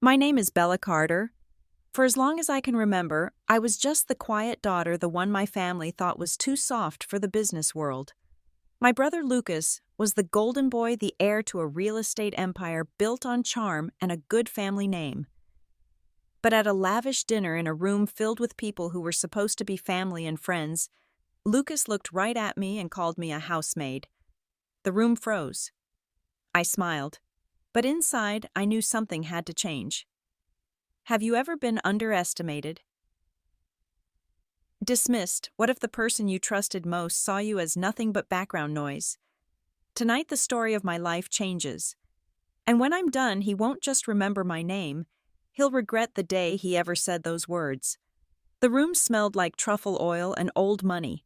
My name is Bella Carter. For as long as I can remember, I was just the quiet daughter, the one my family thought was too soft for the business world. My brother Lucas was the golden boy, the heir to a real estate empire built on charm and a good family name. But at a lavish dinner in a room filled with people who were supposed to be family and friends, Lucas looked right at me and called me a housemaid. The room froze. I smiled, but inside I knew something had to change. Have you ever been underestimated? Dismissed? What if the person you trusted most saw you as nothing but background noise? Tonight the story of my life changes. And when I'm done, he won't just remember my name. He'll regret the day he ever said those words. The room smelled like truffle oil and old money.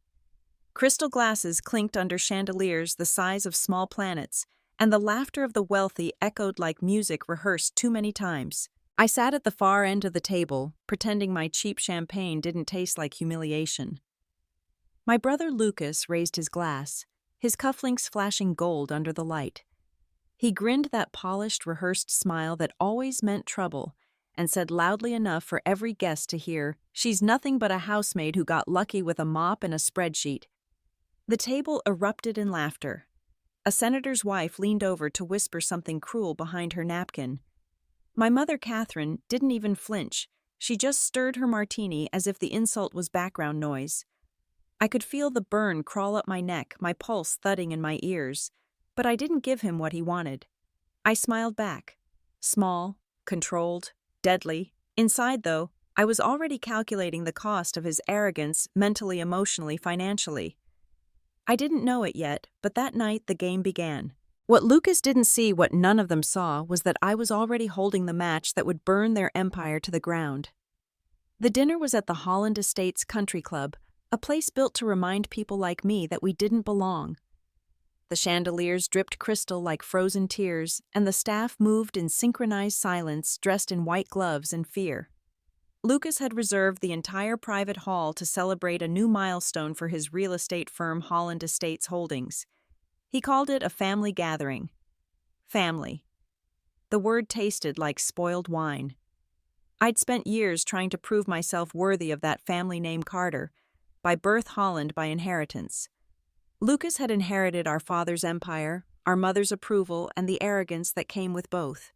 Crystal glasses clinked under chandeliers the size of small planets, and the laughter of the wealthy echoed like music rehearsed too many times. I sat at the far end of the table, pretending my cheap champagne didn't taste like humiliation. My brother Lucas raised his glass, his cufflinks flashing gold under the light. He grinned that polished, rehearsed smile that always meant trouble, and said loudly enough for every guest to hear, "She's nothing but a housemaid who got lucky with a mop and a spreadsheet." The table erupted in laughter. A senator's wife leaned over to whisper something cruel behind her napkin. My mother, Catherine, didn't even flinch. She just stirred her martini as if the insult was background noise. I could feel the burn crawl up my neck, my pulse thudding in my ears. But I didn't give him what he wanted. I smiled back. Small, controlled, deadly. Inside, though, I was already calculating the cost of his arrogance mentally, emotionally, financially. I didn't know it yet, but that night the game began. What Lucas didn't see, what none of them saw, was that I was already holding the match that would burn their empire to the ground. The dinner was at the Holland Estates Country Club, a place built to remind people like me that we didn't belong. The chandeliers dripped crystal like frozen tears, and the staff moved in synchronized silence, dressed in white gloves and fear. Lucas had reserved the entire private hall to celebrate a new milestone for his real estate firm Holland Estates Holdings. He called it a family gathering. Family. The word tasted like spoiled wine. I'd spent years trying to prove myself worthy of that family name Carter, by birth Holland, by inheritance. Lucas had inherited our father's empire, our mother's approval, and the arrogance that came with both.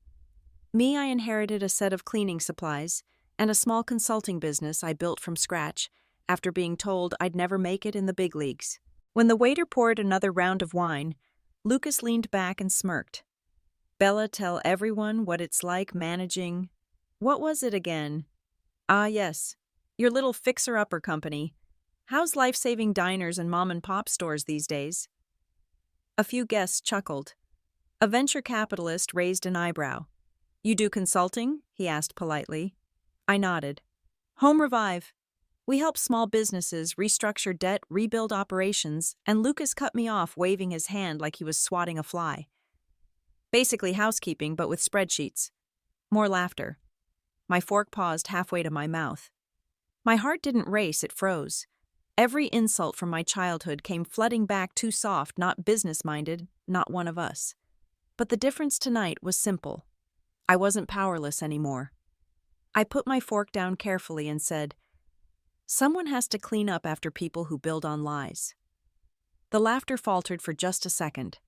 Me, I inherited a set of cleaning supplies and a small consulting business I built from scratch after being told I'd never make it in the big leagues. When the waiter poured another round of wine, Lucas leaned back and smirked. "Bella, tell everyone what it's like managing—" What was it again? Ah, yes, your little fixer-upper company. How's life-saving diners and mom-and-pop stores these days? A few guests chuckled. A venture capitalist raised an eyebrow. "You do consulting?" he asked politely. I nodded. "Home Revive. We help small businesses restructure debt, rebuild operations," and Lucas cut me off, waving his hand like he was swatting a fly. "Basically housekeeping, but with spreadsheets." More laughter. My fork paused halfway to my mouth. My heart didn't race, it froze. Every insult from my childhood came flooding back, too soft, not business-minded, not one of us. But the difference tonight was simple. I wasn't powerless anymore. I put my fork down carefully and said, "Someone has to clean up after people who build on lies." The laughter faltered for just a second.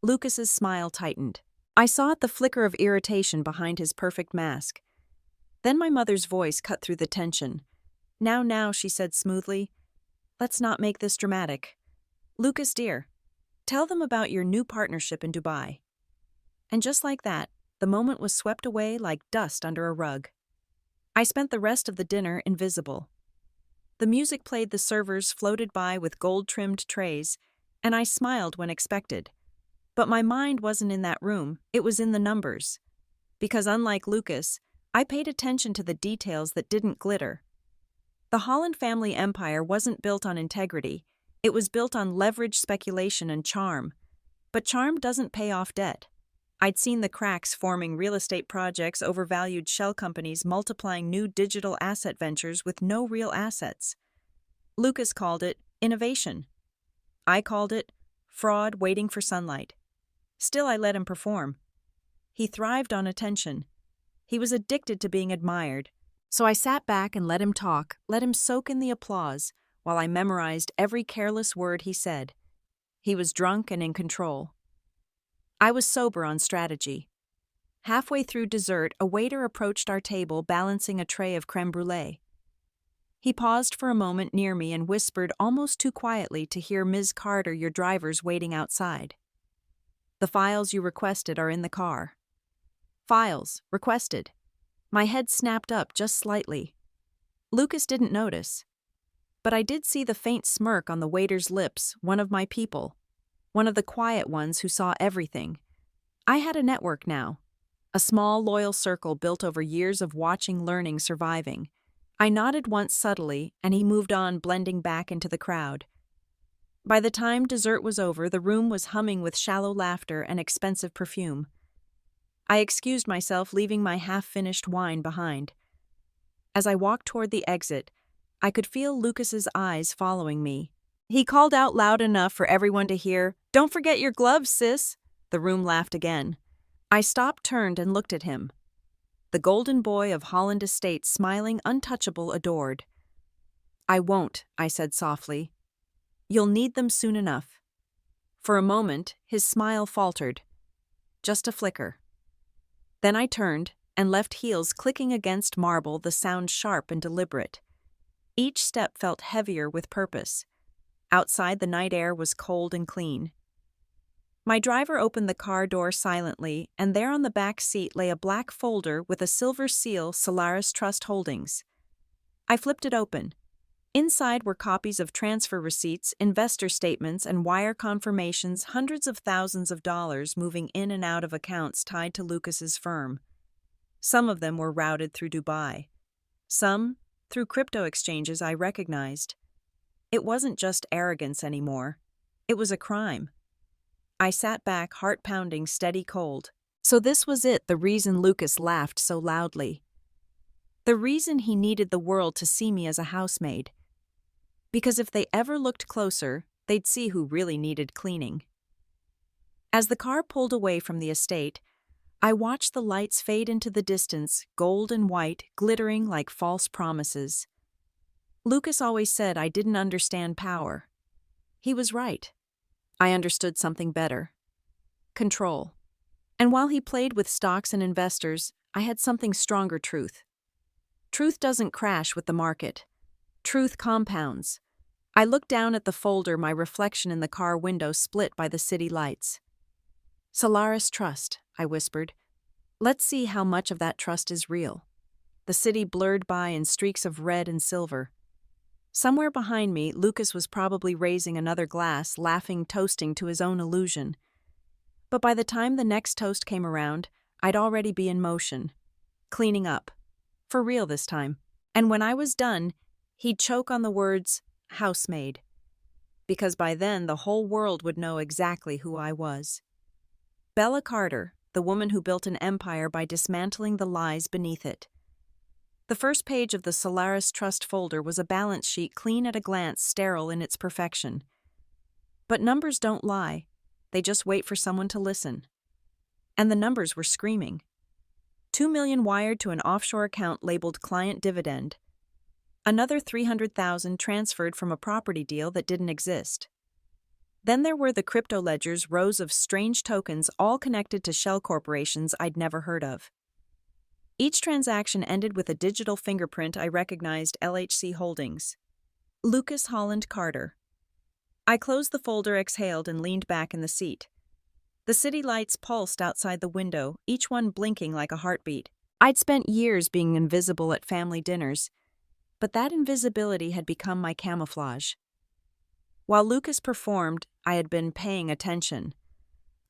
Lucas's smile tightened. I saw the flicker of irritation behind his perfect mask. Then my mother's voice cut through the tension. Now, she said smoothly. "Let's not make this dramatic. Lucas, dear, tell them about your new partnership in Dubai." And just like that, the moment was swept away like dust under a rug. I spent the rest of the dinner invisible. The music played, the servers floated by with gold-trimmed trays, and I smiled when expected. But my mind wasn't in that room, it was in the numbers. Because unlike Lucas, I paid attention to the details that didn't glitter. The Holland family empire wasn't built on integrity, it was built on leverage, speculation, and charm. But charm doesn't pay off debt. I'd seen the cracks forming: real estate projects, overvalued shell companies multiplying new digital asset ventures with no real assets. Lucas called it innovation. I called it fraud waiting for sunlight. Still, I let him perform. He thrived on attention. He was addicted to being admired. So I sat back and let him talk, let him soak in the applause, while I memorized every careless word he said. He was drunk and in control. I was sober on strategy. Halfway through dessert, a waiter approached our table balancing a tray of crème brûlée. He paused for a moment near me and whispered almost too quietly to hear Ms. Carter, your driver's waiting outside. The files you requested are in the car. Files, requested. My head snapped up just slightly. Lucas didn't notice. But I did see the faint smirk on the waiter's lips, one of my people. One of the quiet ones who saw everything. I had a network now. A small, loyal circle built over years of watching, learning, surviving. I nodded once subtly, and he moved on, blending back into the crowd. By the time dessert was over, the room was humming with shallow laughter and expensive perfume. I excused myself, leaving my half-finished wine behind. As I walked toward the exit, I could feel Lucas's eyes following me. He called out loud enough for everyone to hear, "Don't forget your gloves, sis!" The room laughed again. I stopped, turned, and looked at him. The golden boy of Holland Estates, smiling, untouchable, adored. "I won't," I said softly. "You'll need them soon enough." For a moment, his smile faltered. Just a flicker. Then I turned and left, heels clicking against marble, the sound sharp and deliberate. Each step felt heavier with purpose. Outside, the night air was cold and clean. My driver opened the car door silently, and there on the back seat lay a black folder with a silver seal, Solaris Trust Holdings. I flipped it open. Inside were copies of transfer receipts, investor statements, and wire confirmations, hundreds of thousands of dollars moving in and out of accounts tied to Lucas's firm. Some of them were routed through Dubai. Some through crypto exchanges I recognized. It wasn't just arrogance anymore. It was a crime. I sat back, heart pounding, steady cold. So this was it, the reason Lucas laughed so loudly. The reason he needed the world to see me as a housemaid. Because if they ever looked closer, they'd see who really needed cleaning. As the car pulled away from the estate, I watched the lights fade into the distance, gold and white, glittering like false promises. Lucas always said I didn't understand power. He was right. I understood something better. Control. And while he played with stocks and investors, I had something stronger: truth. Truth doesn't crash with the market. Truth compounds. I looked down at the folder, my reflection in the car window split by the city lights. Solaris Trust, I whispered. Let's see how much of that trust is real. The city blurred by in streaks of red and silver. Somewhere behind me, Lucas was probably raising another glass, laughing, toasting to his own illusion. But by the time the next toast came around, I'd already be in motion. Cleaning up. For real this time. And when I was done, he'd choke on the words, housemaid. Because by then, the whole world would know exactly who I was. Bella Carter, the woman who built an empire by dismantling the lies beneath it. The first page of the Solaris Trust folder was a balance sheet, clean at a glance, sterile in its perfection. But numbers don't lie. They just wait for someone to listen. And the numbers were screaming. $2 million wired to an offshore account labeled client dividend. Another $300,000 transferred from a property deal that didn't exist. Then there were the crypto ledgers, rows of strange tokens, all connected to shell corporations I'd never heard of. Each transaction ended with a digital fingerprint I recognized: LHC Holdings. Lucas Holland Carter. I closed the folder, exhaled, and leaned back in the seat. The city lights pulsed outside the window, each one blinking like a heartbeat. I'd spent years being invisible at family dinners, but that invisibility had become my camouflage. While Lucas performed, I had been paying attention.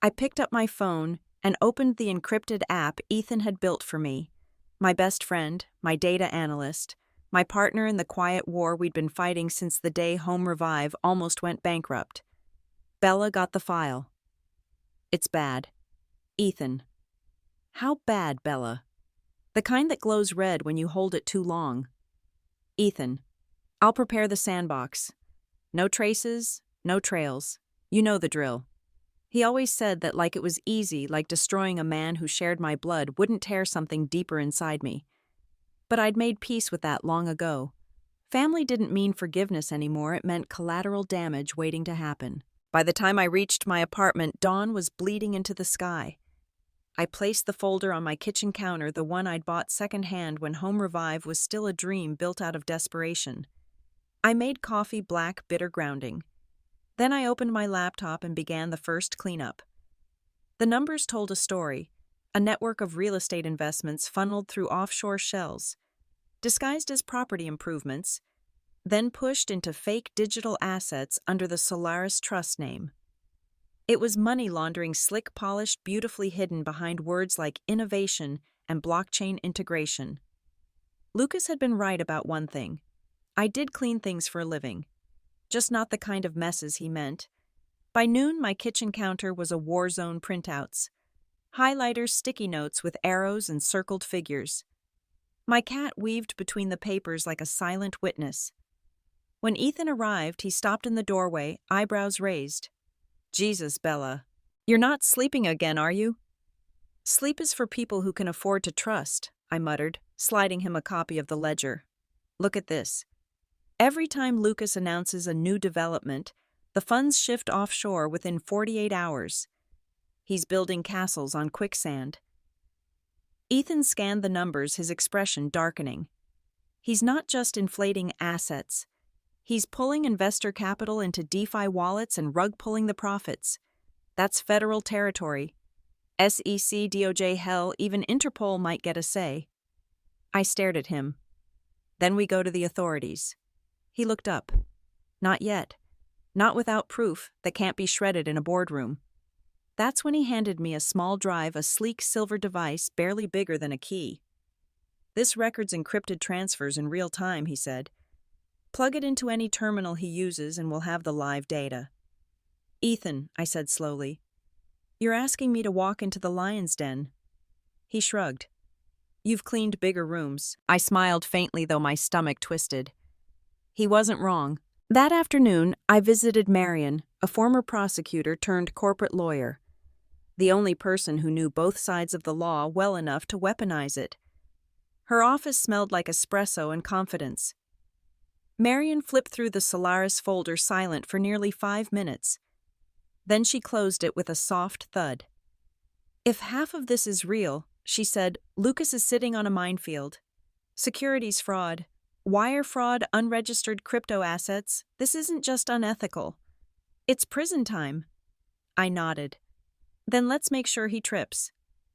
I picked up my phone and opened the encrypted app Ethan had built for me. My best friend, my data analyst, my partner in the quiet war we'd been fighting since the day Home Revive almost went bankrupt. Bella got the file. It's bad. Ethan. How bad, Bella? The kind that glows red when you hold it too long. Ethan. I'll prepare the sandbox. No traces, no trails. You know the drill. He always said that like it was easy, like destroying a man who shared my blood wouldn't tear something deeper inside me. But I'd made peace with that long ago. Family didn't mean forgiveness anymore, it meant collateral damage waiting to happen. By the time I reached my apartment, dawn was bleeding into the sky. I placed the folder on my kitchen counter, the one I'd bought secondhand when Home Revive was still a dream built out of desperation. I made coffee black, bitter grounding. Then I opened my laptop and began the first cleanup. The numbers told a story, a network of real estate investments funneled through offshore shells, disguised as property improvements, then pushed into fake digital assets under the Solaris Trust name. It was money laundering slick polished, beautifully hidden behind words like innovation and blockchain integration. Lucas had been right about one thing. I did clean things for a living. Just not the kind of messes he meant. By noon, my kitchen counter was a war zone printouts. Highlighters, sticky notes with arrows and circled figures. My cat weaved between the papers like a silent witness. When Ethan arrived, he stopped in the doorway, eyebrows raised. Jesus, Bella. You're not sleeping again, are you? Sleep is for people who can afford to trust, I muttered, sliding him a copy of the ledger. Look at this. Every time Lucas announces a new development, the funds shift offshore within 48 hours. He's building castles on quicksand. Ethan scanned the numbers, his expression darkening. He's not just inflating assets. He's pulling investor capital into DeFi wallets and rug-pulling the profits. That's federal territory. SEC, DOJ, hell, even Interpol might get a say. I stared at him. Then we go to the authorities. He looked up. Not yet. Not without proof that can't be shredded in a boardroom. That's when he handed me a small drive, a sleek silver device barely bigger than a key. This records encrypted transfers in real time, he said. Plug it into any terminal he uses and we'll have the live data. Ethan, I said slowly, you're asking me to walk into the lion's den. He shrugged. You've cleaned bigger rooms. I smiled faintly, though my stomach twisted. He wasn't wrong. That afternoon, I visited Marion, a former prosecutor turned corporate lawyer. The only person who knew both sides of the law well enough to weaponize it. Her office smelled like espresso and confidence. Marion flipped through the Solaris folder silent for nearly 5 minutes. Then she closed it with a soft thud. If half of this is real, she said, Lucas is sitting on a minefield. Securities fraud, wire fraud, unregistered crypto assets. This isn't just unethical. It's prison time. I nodded. Then let's make sure he trips.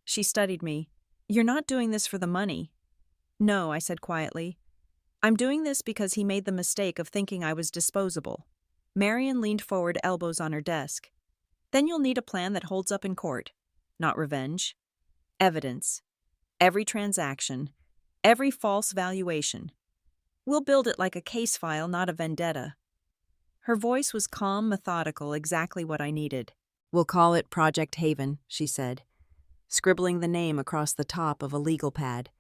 She studied me. You're not doing this for the money. No, I said quietly. I'm doing this because he made the mistake of thinking I was disposable. Marion leaned forward, elbows on her desk. Then you'll need a plan that holds up in court. Not revenge. Evidence. Every transaction. Every false valuation. We'll build it like a case file, not a vendetta. Her voice was calm, methodical, exactly what I needed. We'll call it Project Haven, she said, scribbling the name across the top of a legal pad.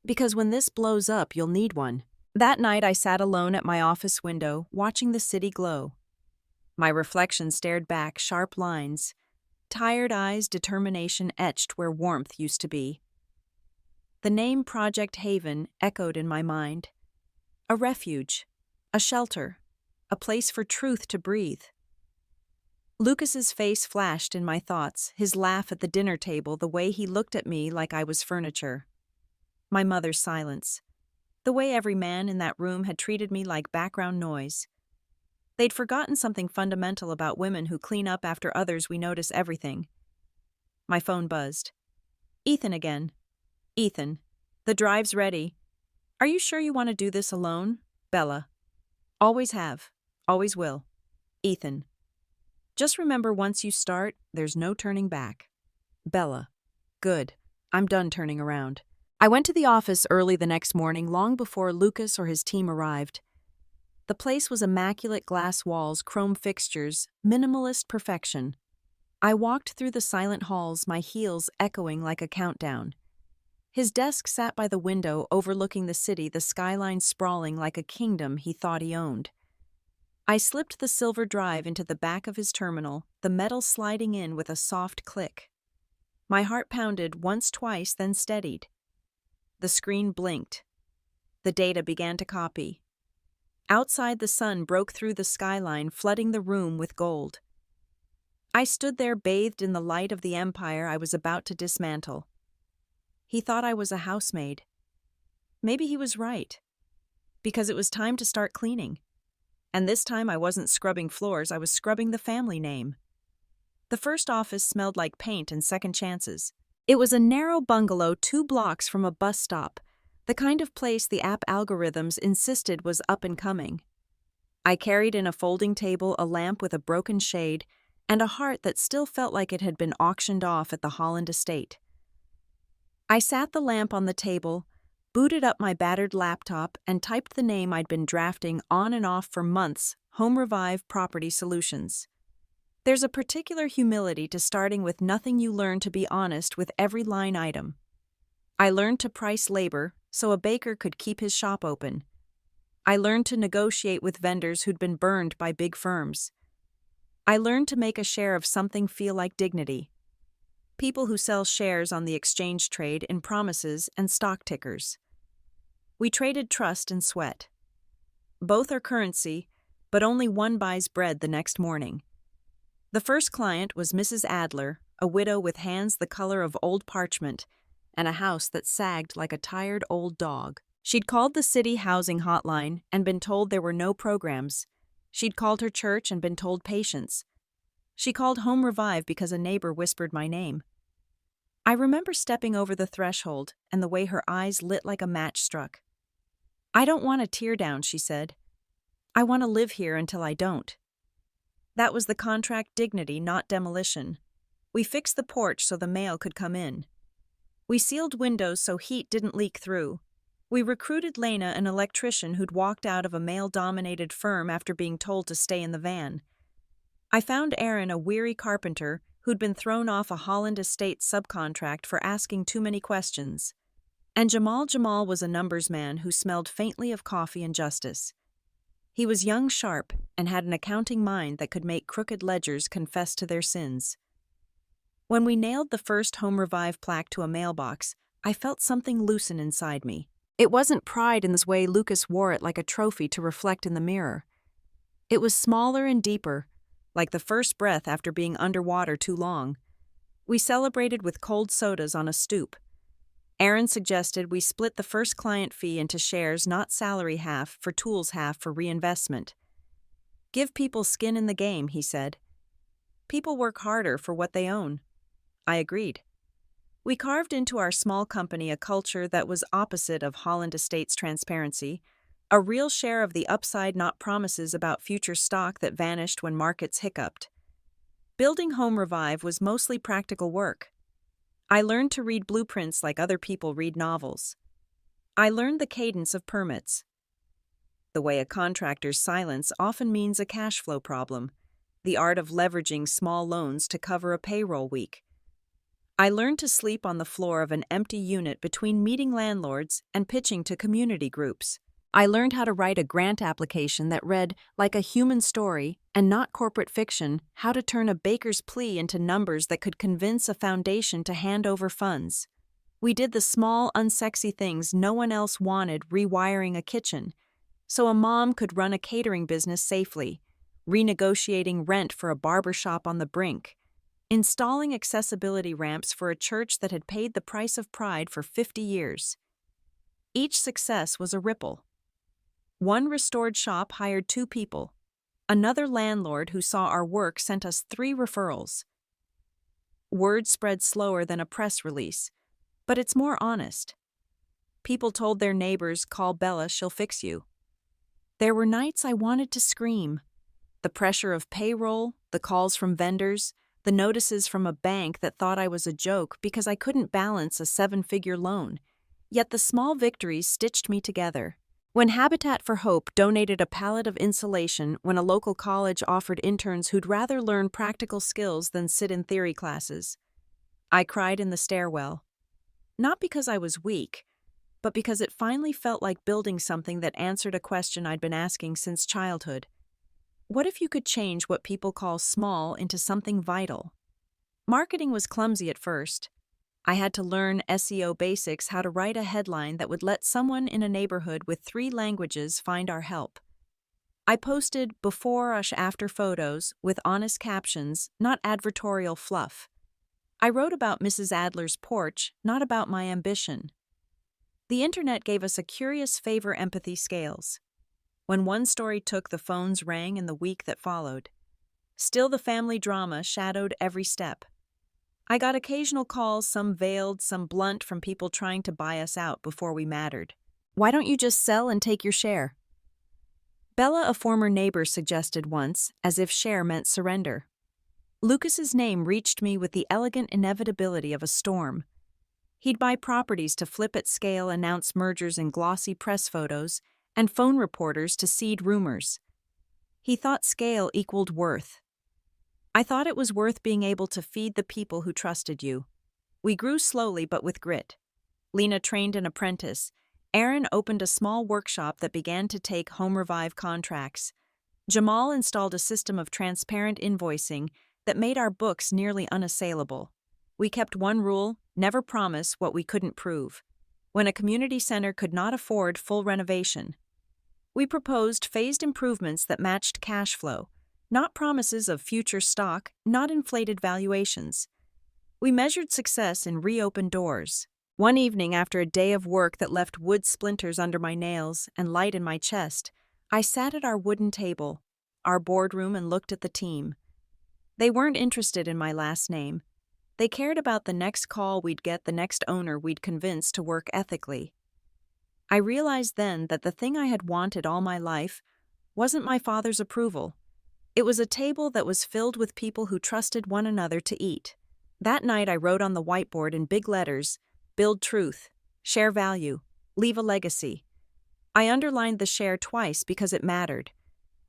Because when this blows up, you'll need one. That night I sat alone at my office window, watching the city glow. My reflection stared back, sharp lines. Tired eyes, determination etched where warmth used to be. The name Project Haven echoed in my mind. A refuge, a shelter, a place for truth to breathe. Lucas's face flashed in my thoughts, his laugh at the dinner table, the way he looked at me like I was furniture. My mother's silence. The way every man in that room had treated me like background noise. They'd forgotten something fundamental about women who clean up after others. We notice everything. My phone buzzed. Ethan again. Ethan, the drive's ready. Are you sure you want to do this alone? Bella. Always have. Always will. Ethan. Just remember, once you start, there's no turning back. Bella. Good. I'm done turning around. I went to the office early the next morning, long before Lucas or his team arrived. The place was immaculate, glass walls, chrome fixtures, minimalist perfection. I walked through the silent halls, my heels echoing like a countdown. His desk sat by the window overlooking the city, the skyline sprawling like a kingdom he thought he owned. I slipped the silver drive into the back of his terminal, the metal sliding in with a soft click. My heart pounded once, twice, then steadied. The screen blinked. The data began to copy. Outside, the sun broke through the skyline, flooding the room with gold. I stood there bathed in the light of the empire I was about to dismantle. He thought I was a housemaid. Maybe he was right, because it was time to start cleaning. And this time I wasn't scrubbing floors, I was scrubbing the family name. The first office smelled like paint and second chances. It was a narrow bungalow 2 blocks from a bus stop, the kind of place the app algorithms insisted was up and coming. I carried in a folding table, a lamp with a broken shade, and a heart that still felt like it had been auctioned off at the Holland estate. I sat the lamp on the table, booted up my battered laptop, and typed the name I'd been drafting on and off for months: Home Revive Property Solutions. There's a particular humility to starting with nothing. You learn to be honest with every line item. I learned to price labor so a baker could keep his shop open. I learned to negotiate with vendors who'd been burned by big firms. I learned to make a share of something feel like dignity. People who sell shares on the exchange trade in promises and stock tickers. We traded trust and sweat. Both are currency, but only one buys bread the next morning. The first client was Mrs. Adler, a widow with hands the color of old parchment and a house that sagged like a tired old dog. She'd called the city housing hotline and been told there were no programs. She'd called her church and been told patience. She called Home Revive because a neighbor whispered my name. I remember stepping over the threshold and the way her eyes lit like a match struck. "I don't want a tear down," she said. "I want to live here until I don't." That was the contract: dignity, not demolition. We fixed the porch so the mail could come in. We sealed windows so heat didn't leak through. We recruited Lena, an electrician who'd walked out of a male-dominated firm after being told to stay in the van. I found Aaron, a weary carpenter who'd been thrown off a Holland estate subcontract for asking too many questions. And Jamal was a numbers man who smelled faintly of coffee and justice. He was young, sharp, and had an accounting mind that could make crooked ledgers confess to their sins. When we nailed the first Home Revive plaque to a mailbox, I felt something loosen inside me. It wasn't pride in this way Lucas wore it like a trophy to reflect in the mirror. It was smaller and deeper, like the first breath after being underwater too long. We celebrated with cold sodas on a stoop. Aaron suggested we split the first client fee into shares, not salary half for tools, half for reinvestment. "Give people skin in the game," he said. "People work harder for what they own." I agreed. We carved into our small company a culture that was opposite of Holland Estates transparency, a real share of the upside, not promises about future stock that vanished when markets hiccuped. Building Home Revive was mostly practical work. I learned to read blueprints like other people read novels. I learned the cadence of permits. The way a contractor's silence often means a cash flow problem, the art of leveraging small loans to cover a payroll week. I learned to sleep on the floor of an empty unit between meeting landlords and pitching to community groups. I learned how to write a grant application that read like a human story and not corporate fiction, how to turn a baker's plea into numbers that could convince a foundation to hand over funds. We did the small, unsexy things no one else wanted: rewiring a kitchen so a mom could run a catering business safely, renegotiating rent for a barber shop on the brink, installing accessibility ramps for a church that had paid the price of pride for 50 years. Each success was a ripple. One restored shop hired 2 people. Another landlord who saw our work sent us 3 referrals. Word spread slower than a press release, but it's more honest. People told their neighbors, "Call Bella, she'll fix you." There were nights I wanted to scream. The pressure of payroll, the calls from vendors, the notices from a bank that thought I was a joke because I couldn't balance a 7-figure loan. Yet the small victories stitched me together. When Habitat for Hope donated a pallet of insulation, when a local college offered interns who'd rather learn practical skills than sit in theory classes, I cried in the stairwell. Not because I was weak, but because it finally felt like building something that answered a question I'd been asking since childhood. What if you could change what people call small into something vital? Marketing was clumsy at first. I had to learn SEO basics, how to write a headline that would let someone in a neighborhood with 3 languages find our help. I posted before/after photos with honest captions, not advertorial fluff. I wrote about Mrs. Adler's porch, not about my ambition. The internet gave us a curious favor-empathy scales. When one story took, the phones rang in the week that followed. Still, the family drama shadowed every step. I got occasional calls, some veiled, some blunt, from people trying to buy us out before we mattered. Why don't you just sell and take your share? Bella, a former neighbor, suggested once, as if share meant surrender. Lucas's name reached me with the elegant inevitability of a storm. He'd buy properties to flip at scale, announce mergers in glossy press photos, and phone reporters to seed rumors. He thought scale equaled worth. I thought it was worth being able to feed the people who trusted you. We grew slowly but with grit. Lena trained an apprentice. Aaron opened a small workshop that began to take Home Revive contracts. Jamal installed a system of transparent invoicing that made our books nearly unassailable. We kept one rule: never promise what we couldn't prove. When a community center could not afford full renovation, we proposed phased improvements that matched cash flow, not promises of future stock, not inflated valuations. We measured success in reopened doors. One evening, after a day of work that left wood splinters under my nails and light in my chest, I sat at our wooden table, our boardroom, and looked at the team. They weren't interested in my last name. They cared about the next call we'd get, the next owner we'd convince to work ethically. I realized then that the thing I had wanted all my life wasn't my father's approval. It was a table that was filled with people who trusted one another to eat. That night I wrote on the whiteboard in big letters, "Build truth, share value, leave a legacy." I underlined the share twice because it mattered.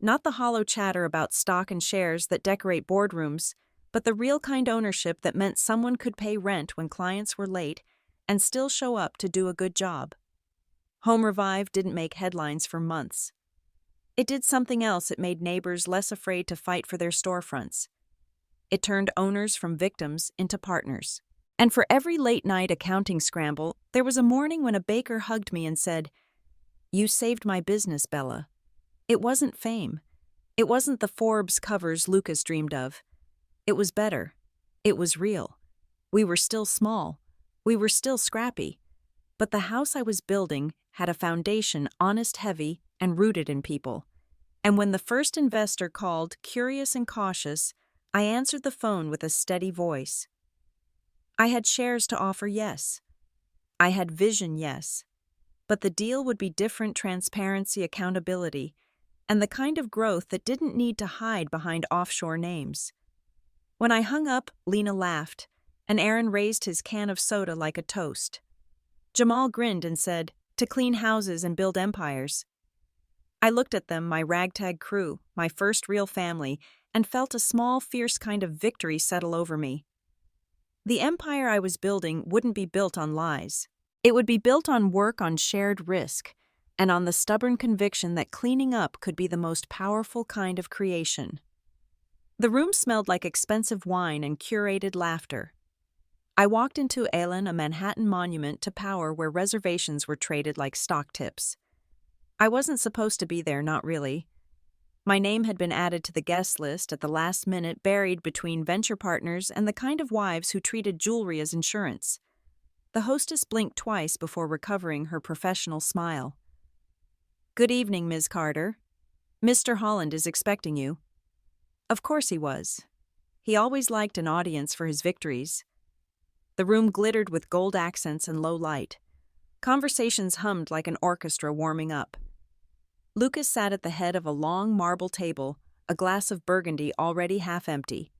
Not the hollow chatter about stock and shares that decorate boardrooms, but the real kind ownership that meant someone could pay rent when clients were late and still show up to do a good job. Home Revive didn't make headlines for months. It did something else. It made neighbors less afraid to fight for their storefronts. It turned owners from victims into partners. And for every late-night accounting scramble, there was a morning when a baker hugged me and said, "You saved my business, Bella." It wasn't fame. It wasn't the Forbes covers Lucas dreamed of. It was better. It was real. We were still small. We were still scrappy. But the house I was building had a foundation, honest, heavy, and rooted in people. And when the first investor called, curious and cautious, I answered the phone with a steady voice. I had shares to offer, yes. I had vision, yes. But the deal would be different: transparency, accountability, and the kind of growth that didn't need to hide behind offshore names. When I hung up, Lena laughed, and Aaron raised his can of soda like a toast. Jamal grinned and said, "To clean houses and build empires." I looked at them, my ragtag crew, my first real family, and felt a small, fierce kind of victory settle over me. The empire I was building wouldn't be built on lies. It would be built on work, on shared risk, and on the stubborn conviction that cleaning up could be the most powerful kind of creation. The room smelled like expensive wine and curated laughter. I walked into Alen, a Manhattan monument to power where reservations were traded like stock tips. I wasn't supposed to be there, not really. My name had been added to the guest list at the last minute, buried between venture partners and the kind of wives who treated jewelry as insurance. The hostess blinked twice before recovering her professional smile. "Good evening, Ms. Carter. Mr. Holland is expecting you." Of course he was. He always liked an audience for his victories. The room glittered with gold accents and low light. Conversations hummed like an orchestra warming up. Lucas sat at the head of a long marble table, a glass of burgundy already half empty.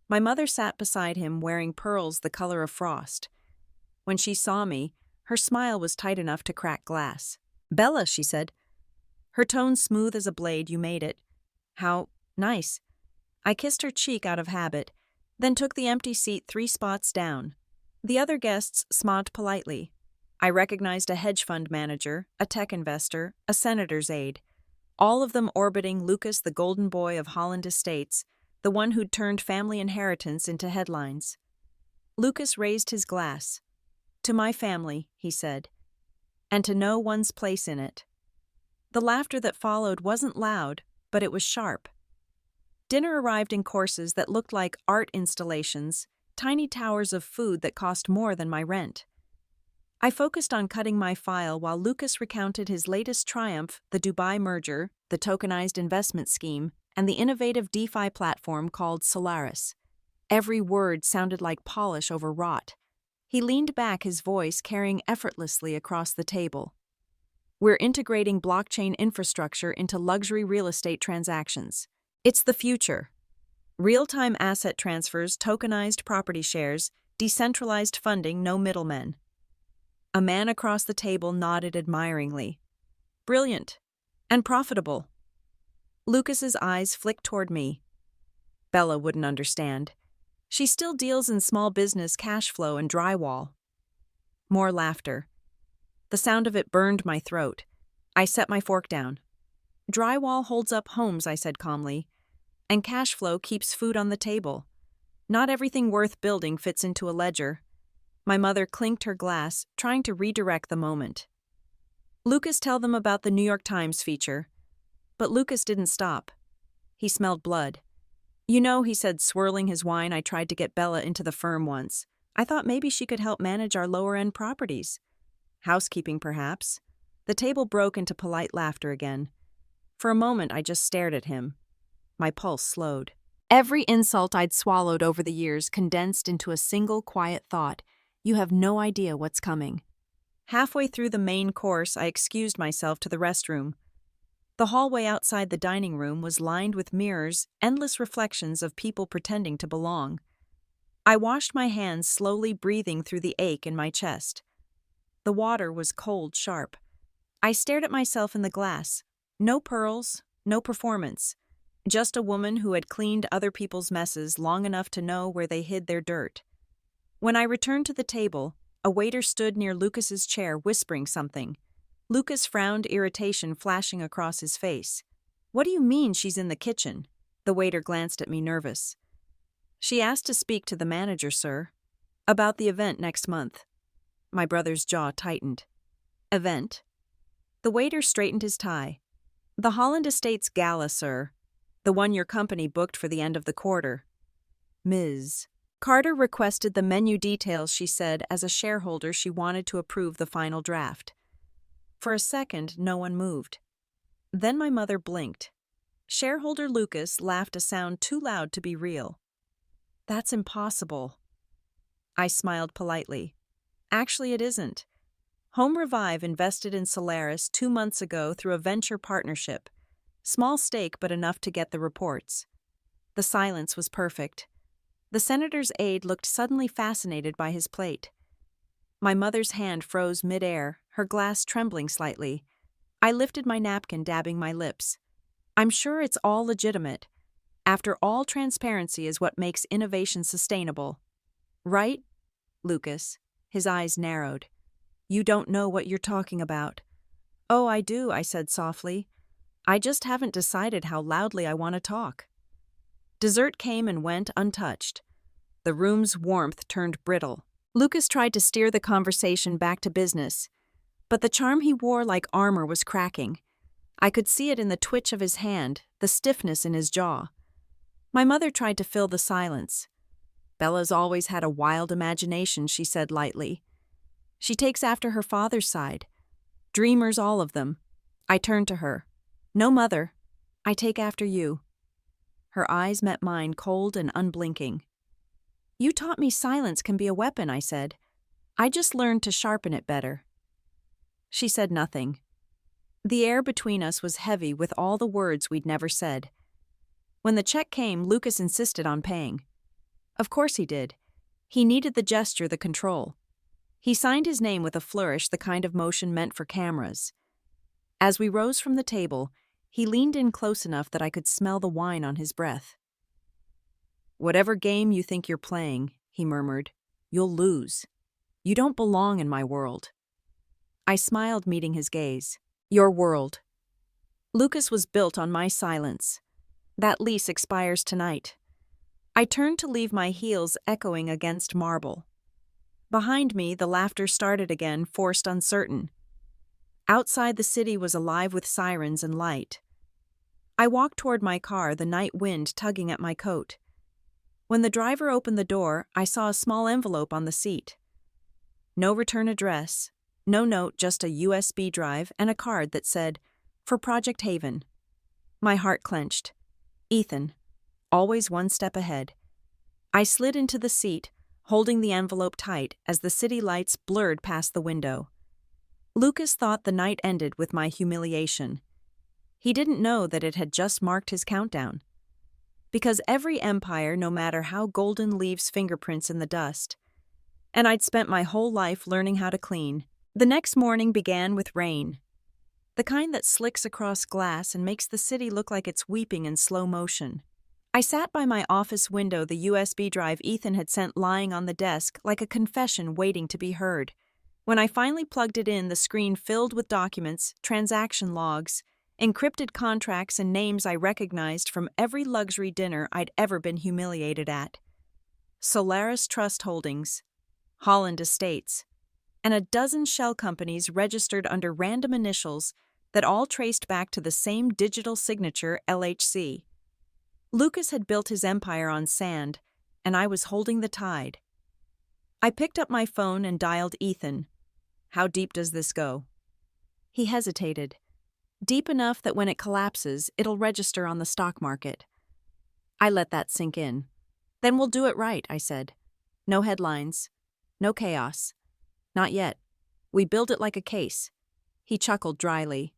My mother sat beside him, wearing pearls the color of frost. When she saw me, her smile was tight enough to crack glass. "Bella," she said. Her tone smooth as a blade. "You made it. How nice." I kissed her cheek out of habit, then took the empty seat 3 spots down. The other guests smiled politely. I recognized a hedge fund manager, a tech investor, a senator's aide. all of them orbiting Lucas, the golden boy of Holland Estates, the one who'd turned family inheritance into headlines. Lucas raised his glass. "To my family," he said, "and to know one's place in it." The laughter that followed wasn't loud, but it was sharp. Dinner arrived in courses that looked like art installations, tiny towers of food that cost more than my rent. I focused on cutting my file while Lucas recounted his latest triumph, the Dubai merger, the tokenized investment scheme, and the innovative DeFi platform called Solaris. Every word sounded like polish over wrought. He leaned back, his voice carrying effortlessly across the table. "We're integrating blockchain infrastructure into luxury real estate transactions. It's the future. Real-time asset transfers, tokenized property shares, decentralized funding, no middlemen." A man across the table nodded admiringly. "Brilliant. And profitable." Lucas's eyes flicked toward me. Bella wouldn't understand. She still deals in small business cash flow and drywall. More laughter. The sound of it burned my throat. I set my fork down. "Drywall holds up homes," I said calmly, "and cash flow keeps food on the table. Not everything worth building fits into a ledger." My mother clinked her glass, trying to redirect the moment. "Lucas, tell them about the New York Times feature." But Lucas didn't stop. He smelled blood. "You know," he said, swirling his wine, "I tried to get Bella into the firm once. I thought maybe she could help manage our lower-end properties. Housekeeping, perhaps." The table broke into polite laughter again. For a moment, I just stared at him. My pulse slowed. Every insult I'd swallowed over the years condensed into a single quiet thought: you have no idea what's coming. Halfway through the main course, I excused myself to the restroom. The hallway outside the dining room was lined with mirrors, endless reflections of people pretending to belong. I washed my hands, slowly breathing through the ache in my chest. The water was cold, sharp. I stared at myself in the glass. No pearls, no performance. Just a woman who had cleaned other people's messes long enough to know where they hid their dirt. When I returned to the table, a waiter stood near Lucas's chair, whispering something. Lucas frowned, irritation flashing across his face. "What do you mean she's in the kitchen?" The waiter glanced at me, nervous. "She asked to speak to the manager, sir. About the event next month." My brother's jaw tightened. "Event?" The waiter straightened his tie. "The Holland Estates Gala, sir. The one your company booked for the end of the quarter." "Ms. Carter requested the menu details," she said. As a shareholder, she wanted to approve the final draft. For a second, no one moved. Then my mother blinked. Shareholder Lucas laughed, a sound too loud to be real. "That's impossible." I smiled politely. "Actually, it isn't. Home Revive invested in Solaris 2 months ago through a venture partnership. Small stake, but enough to get the reports." The silence was perfect. The senator's aide looked suddenly fascinated by his plate. My mother's hand froze mid-air, her glass trembling slightly. I lifted my napkin, dabbing my lips. "I'm sure it's all legitimate. After all, transparency is what makes innovation sustainable. Right, Lucas?" His eyes narrowed. "You don't know what you're talking about." "Oh, I do," I said softly. "I just haven't decided how loudly I want to talk." Dessert came and went untouched. The room's warmth turned brittle. Lucas tried to steer the conversation back to business, but the charm he wore like armor was cracking. I could see it in the twitch of his hand, the stiffness in his jaw. My mother tried to fill the silence. "Bella's always had a wild imagination," she said lightly. "She takes after her father's side. Dreamers, all of them." I turned to her. "No, mother. I take after you." Her eyes met mine, cold and unblinking. "You taught me silence can be a weapon," I said. "I just learned to sharpen it better." She said nothing. The air between us was heavy with all the words we'd never said. When the check came, Lucas insisted on paying. Of course he did. He needed the gesture, the control. He signed his name with a flourish, the kind of motion meant for cameras. As we rose from the table, he leaned in close enough that I could smell the wine on his breath. "Whatever game you think you're playing," he murmured, "you'll lose. You don't belong in my world." I smiled, meeting his gaze. "Your world." Lucas was built on my silence. That lease expires tonight. I turned to leave my heels echoing against marble. Behind me, the laughter started again, forced, uncertain. Outside, the city was alive with sirens and light. I walked toward my car, the night wind tugging at my coat. When the driver opened the door, I saw a small envelope on the seat. No return address, no note, just a USB drive and a card that said, "For Project Haven." My heart clenched. Ethan, always one step ahead. I slid into the seat, holding the envelope tight as the city lights blurred past the window. Lucas thought the night ended with my humiliation. He didn't know that it had just marked his countdown. Because every empire, no matter how golden, leaves fingerprints in the dust. And I'd spent my whole life learning how to clean. The next morning began with rain. The kind that slicks across glass and makes the city look like it's weeping in slow motion. I sat by my office window, the USB drive Ethan had sent lying on the desk like a confession waiting to be heard. When I finally plugged it in, the screen filled with documents, transaction logs, encrypted contracts, and names I recognized from every luxury dinner I'd ever been humiliated at. Solaris Trust Holdings, Holland Estates, and a dozen shell companies registered under random initials that all traced back to the same digital signature, LHC. Lucas had built his empire on sand, and I was holding the tide. I picked up my phone and dialed Ethan. "How deep does this go?" He hesitated. "Deep enough that when it collapses, it'll register on the stock market." I let that sink in. "Then we'll do it right," I said. "No headlines. No chaos. Not yet. We build it like a case." He chuckled dryly.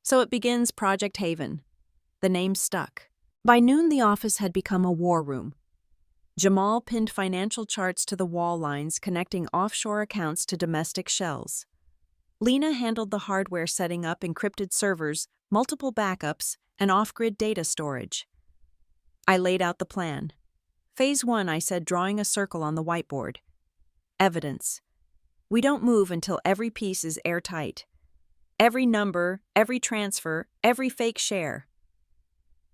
"So it begins Project Haven." The name stuck. By noon, the office had become a war room. Jamal pinned financial charts to the wall lines connecting offshore accounts to domestic shells. Lena handled the hardware, setting up encrypted servers, multiple backups, and off-grid data storage. I laid out the plan. Phase 1, I said, drawing a circle on the whiteboard. Evidence. We don't move until every piece is airtight. Every number, every transfer, every fake share.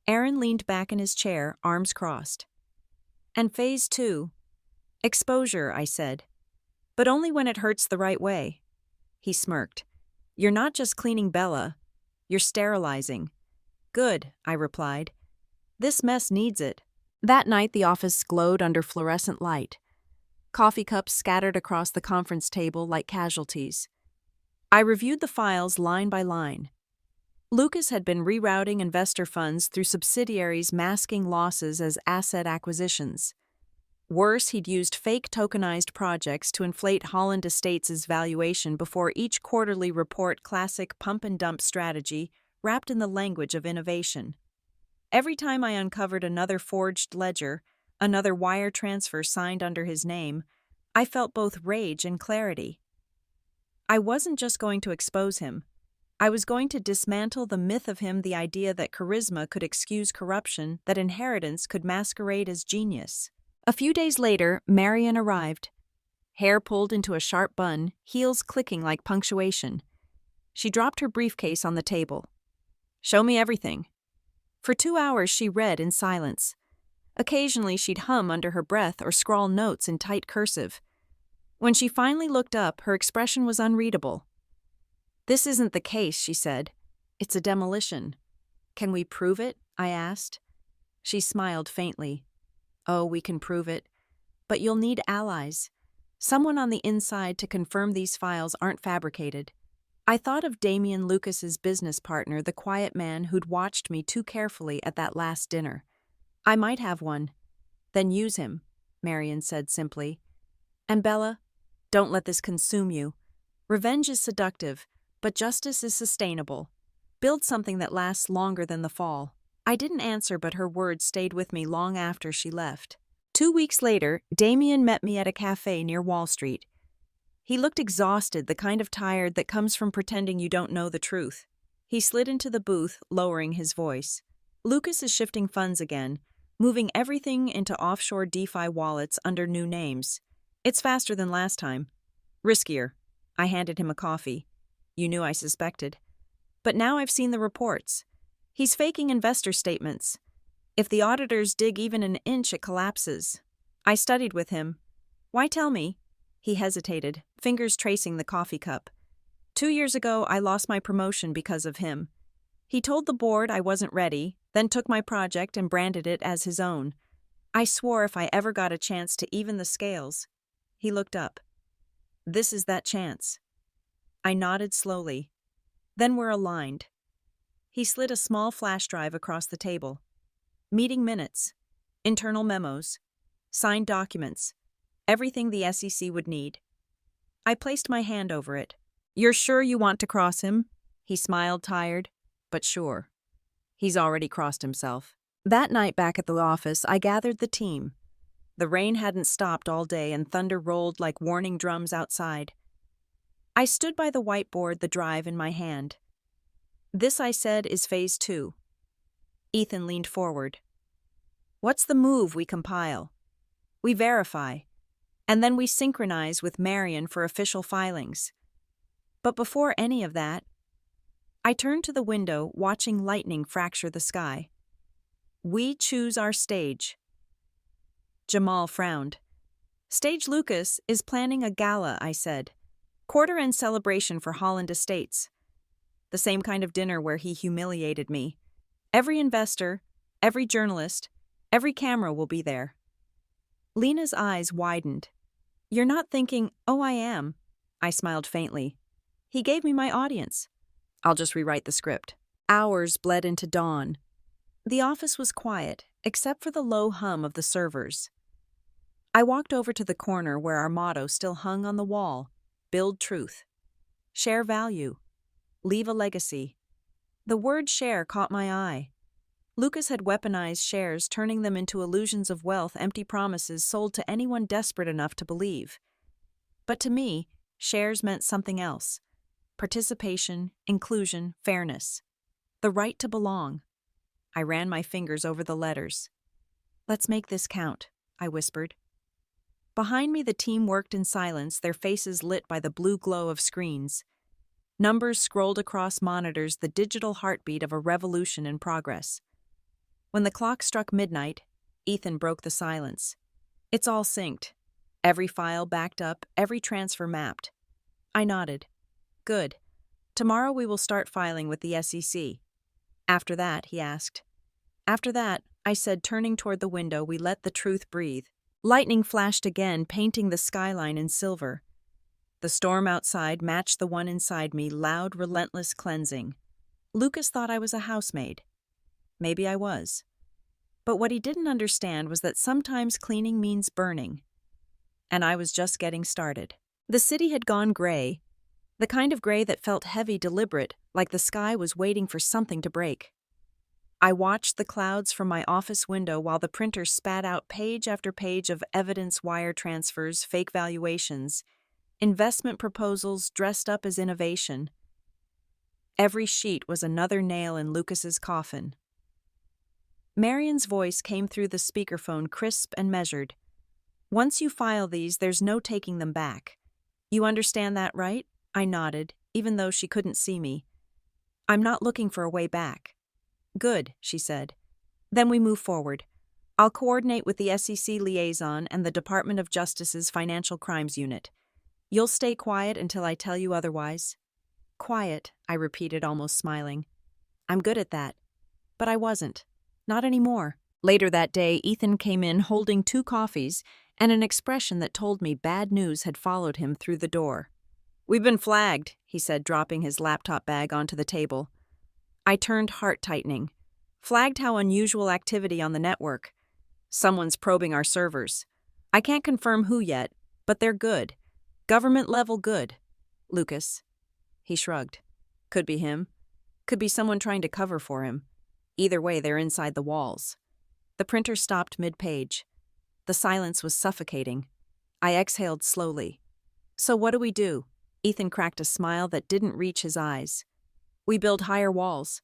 Aaron leaned back in his chair, arms crossed. "And phase 2? Exposure," I said. "But only when it hurts the right way." He smirked. "You're not just cleaning Bella. You're sterilizing." "Good," I replied. "This mess needs it." That night, the office glowed under fluorescent light. Coffee cups scattered across the conference table like casualties. I reviewed the files line by line. Lucas had been rerouting investor funds through subsidiaries, masking losses as asset acquisitions. Worse, he'd used fake tokenized projects to inflate Holland Estates' valuation before each quarterly report, classic pump-and-dump strategy wrapped in the language of innovation. Every time I uncovered another forged ledger, another wire transfer signed under his name, I felt both rage and clarity. I wasn't just going to expose him. I was going to dismantle the myth of him, the idea that charisma could excuse corruption, that inheritance could masquerade as genius. A few days later, Marion arrived. Hair pulled into a sharp bun, heels clicking like punctuation. She dropped her briefcase on the table. "Show me everything." For 2 hours she read in silence. Occasionally she'd hum under her breath or scrawl notes in tight cursive. When she finally looked up, her expression was unreadable. "This isn't the case," she said. "It's a demolition." "Can we prove it?" I asked. She smiled faintly. "Oh, we can prove it. But you'll need allies. Someone on the inside to confirm these files aren't fabricated." I thought of Damian Lucas's business partner, the quiet man who'd watched me too carefully at that last dinner. "I might have one." "Then use him," Marion said simply. "And Bella, don't let this consume you. Revenge is seductive, but justice is sustainable. Build something that lasts longer than the fall." I didn't answer, but her words stayed with me long after she left. 2 weeks later, Damien met me at a cafe near Wall Street. He looked exhausted, the kind of tired that comes from pretending you don't know the truth. He slid into the booth, lowering his voice. "Lucas is shifting funds again, moving everything into offshore DeFi wallets under new names. It's faster than last time. Riskier." I handed him a coffee. "You knew I suspected. But now I've seen the reports. He's faking investor statements. If the auditors dig even an inch, it collapses. I studied with him. Why tell me? He hesitated, fingers tracing the coffee cup. 2 years ago, I lost my promotion because of him. He told the board I wasn't ready, then took my project and branded it as his own. I swore if I ever got a chance to even the scales. He looked up. This is that chance. I nodded slowly. Then we're aligned. He slid a small flash drive across the table. Meeting minutes, internal memos, signed documents, everything the SEC would need. I placed my hand over it. You're sure you want to cross him? He smiled, tired, but sure. He's already crossed himself. That night back at the office, I gathered the team. The rain hadn't stopped all day and thunder rolled like warning drums outside. I stood by the whiteboard, the drive in my hand. This, I said, is phase 2. Ethan leaned forward. What's the move we compile? We verify, and then we synchronize with Marion for official filings. But before any of that, I turned to the window, watching lightning fracture the sky. We choose our stage. Jamal frowned. Stage Lucas is planning a gala, I said. Quarter-end celebration for Holland Estates. The same kind of dinner where he humiliated me. Every investor, every journalist, every camera will be there. Lena's eyes widened. You're not thinking, oh, I am. I smiled faintly. He gave me my audience. I'll just rewrite the script. Hours bled into dawn. The office was quiet, except for the low hum of the servers. I walked over to the corner where our motto still hung on the wall. Build truth. Share value. Leave a legacy. The word share caught my eye. Lucas had weaponized shares, turning them into illusions of wealth, empty promises sold to anyone desperate enough to believe. But to me, shares meant something else. Participation, inclusion, fairness. The right to belong. I ran my fingers over the letters. Let's make this count, I whispered. Behind me, the team worked in silence, their faces lit by the blue glow of screens. Numbers scrolled across monitors, the digital heartbeat of a revolution in progress. When the clock struck midnight, Ethan broke the silence. It's all synced. Every file backed up, every transfer mapped. I nodded. Good. Tomorrow we will start filing with the SEC. After that, he asked. After that, I said, turning toward the window, we let the truth breathe. Lightning flashed again, painting the skyline in silver. The storm outside matched the one inside me, loud, relentless cleansing. Lucas thought I was a housemaid. Maybe I was. But what he didn't understand was that sometimes cleaning means burning. And I was just getting started. The city had gone gray, the kind of gray that felt heavy, deliberate, like the sky was waiting for something to break. I watched the clouds from my office window while the printer spat out page after page of evidence, wire transfers, fake valuations, investment proposals dressed up as innovation. Every sheet was another nail in Lucas's coffin. Marion's voice came through the speakerphone, crisp and measured. Once you file these, there's no taking them back. You understand that, right? I nodded, even though she couldn't see me. I'm not looking for a way back. Good, she said. Then we move forward. I'll coordinate with the SEC liaison and the Department of Justice's Financial Crimes Unit. You'll stay quiet until I tell you otherwise. Quiet, I repeated, almost smiling. I'm good at that. But I wasn't. Not anymore. Later that day, Ethan came in holding 2 coffees and an expression that told me bad news had followed him through the door. We've been flagged, he said, dropping his laptop bag onto the table. I turned, heart tightening. Flagged how unusual activity on the network. Someone's probing our servers. I can't confirm who yet, but they're good. Government level good. Lucas. He shrugged. Could be him. Could be someone trying to cover for him. Either way, they're inside the walls. The printer stopped mid-page. The silence was suffocating. I exhaled slowly. So what do we do? Ethan cracked a smile that didn't reach his eyes. We build higher walls.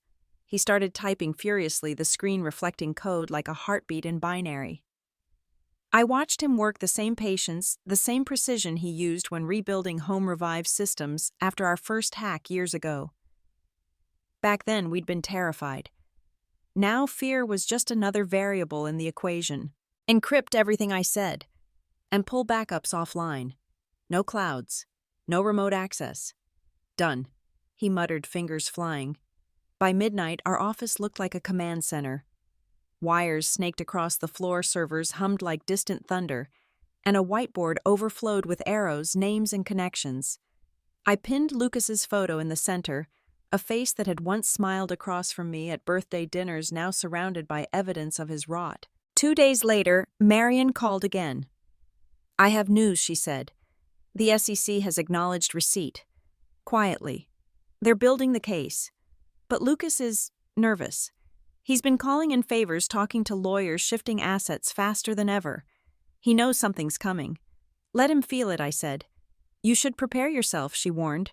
He started typing furiously, the screen reflecting code like a heartbeat in binary. I watched him work, the same patience, the same precision he used when rebuilding Home Revive systems after our first hack years ago. Back then, we'd been terrified. Now fear was just another variable in the equation. Encrypt everything I said, and pull backups offline. No clouds. No remote access. Done, he muttered, fingers flying. By midnight, our office looked like a command center. Wires snaked across the floor, servers hummed like distant thunder, and a whiteboard overflowed with arrows, names, and connections. I pinned Lucas's photo in the center, a face that had once smiled across from me at birthday dinners, now surrounded by evidence of his rot. 2 days later, Marion called again. "I have news," she said. "The SEC has acknowledged receipt. Quietly. They're building the case. But Lucas is nervous. He's been calling in favors, talking to lawyers, shifting assets faster than ever. He knows something's coming. Let him feel it," I said. "You should prepare yourself," she warned.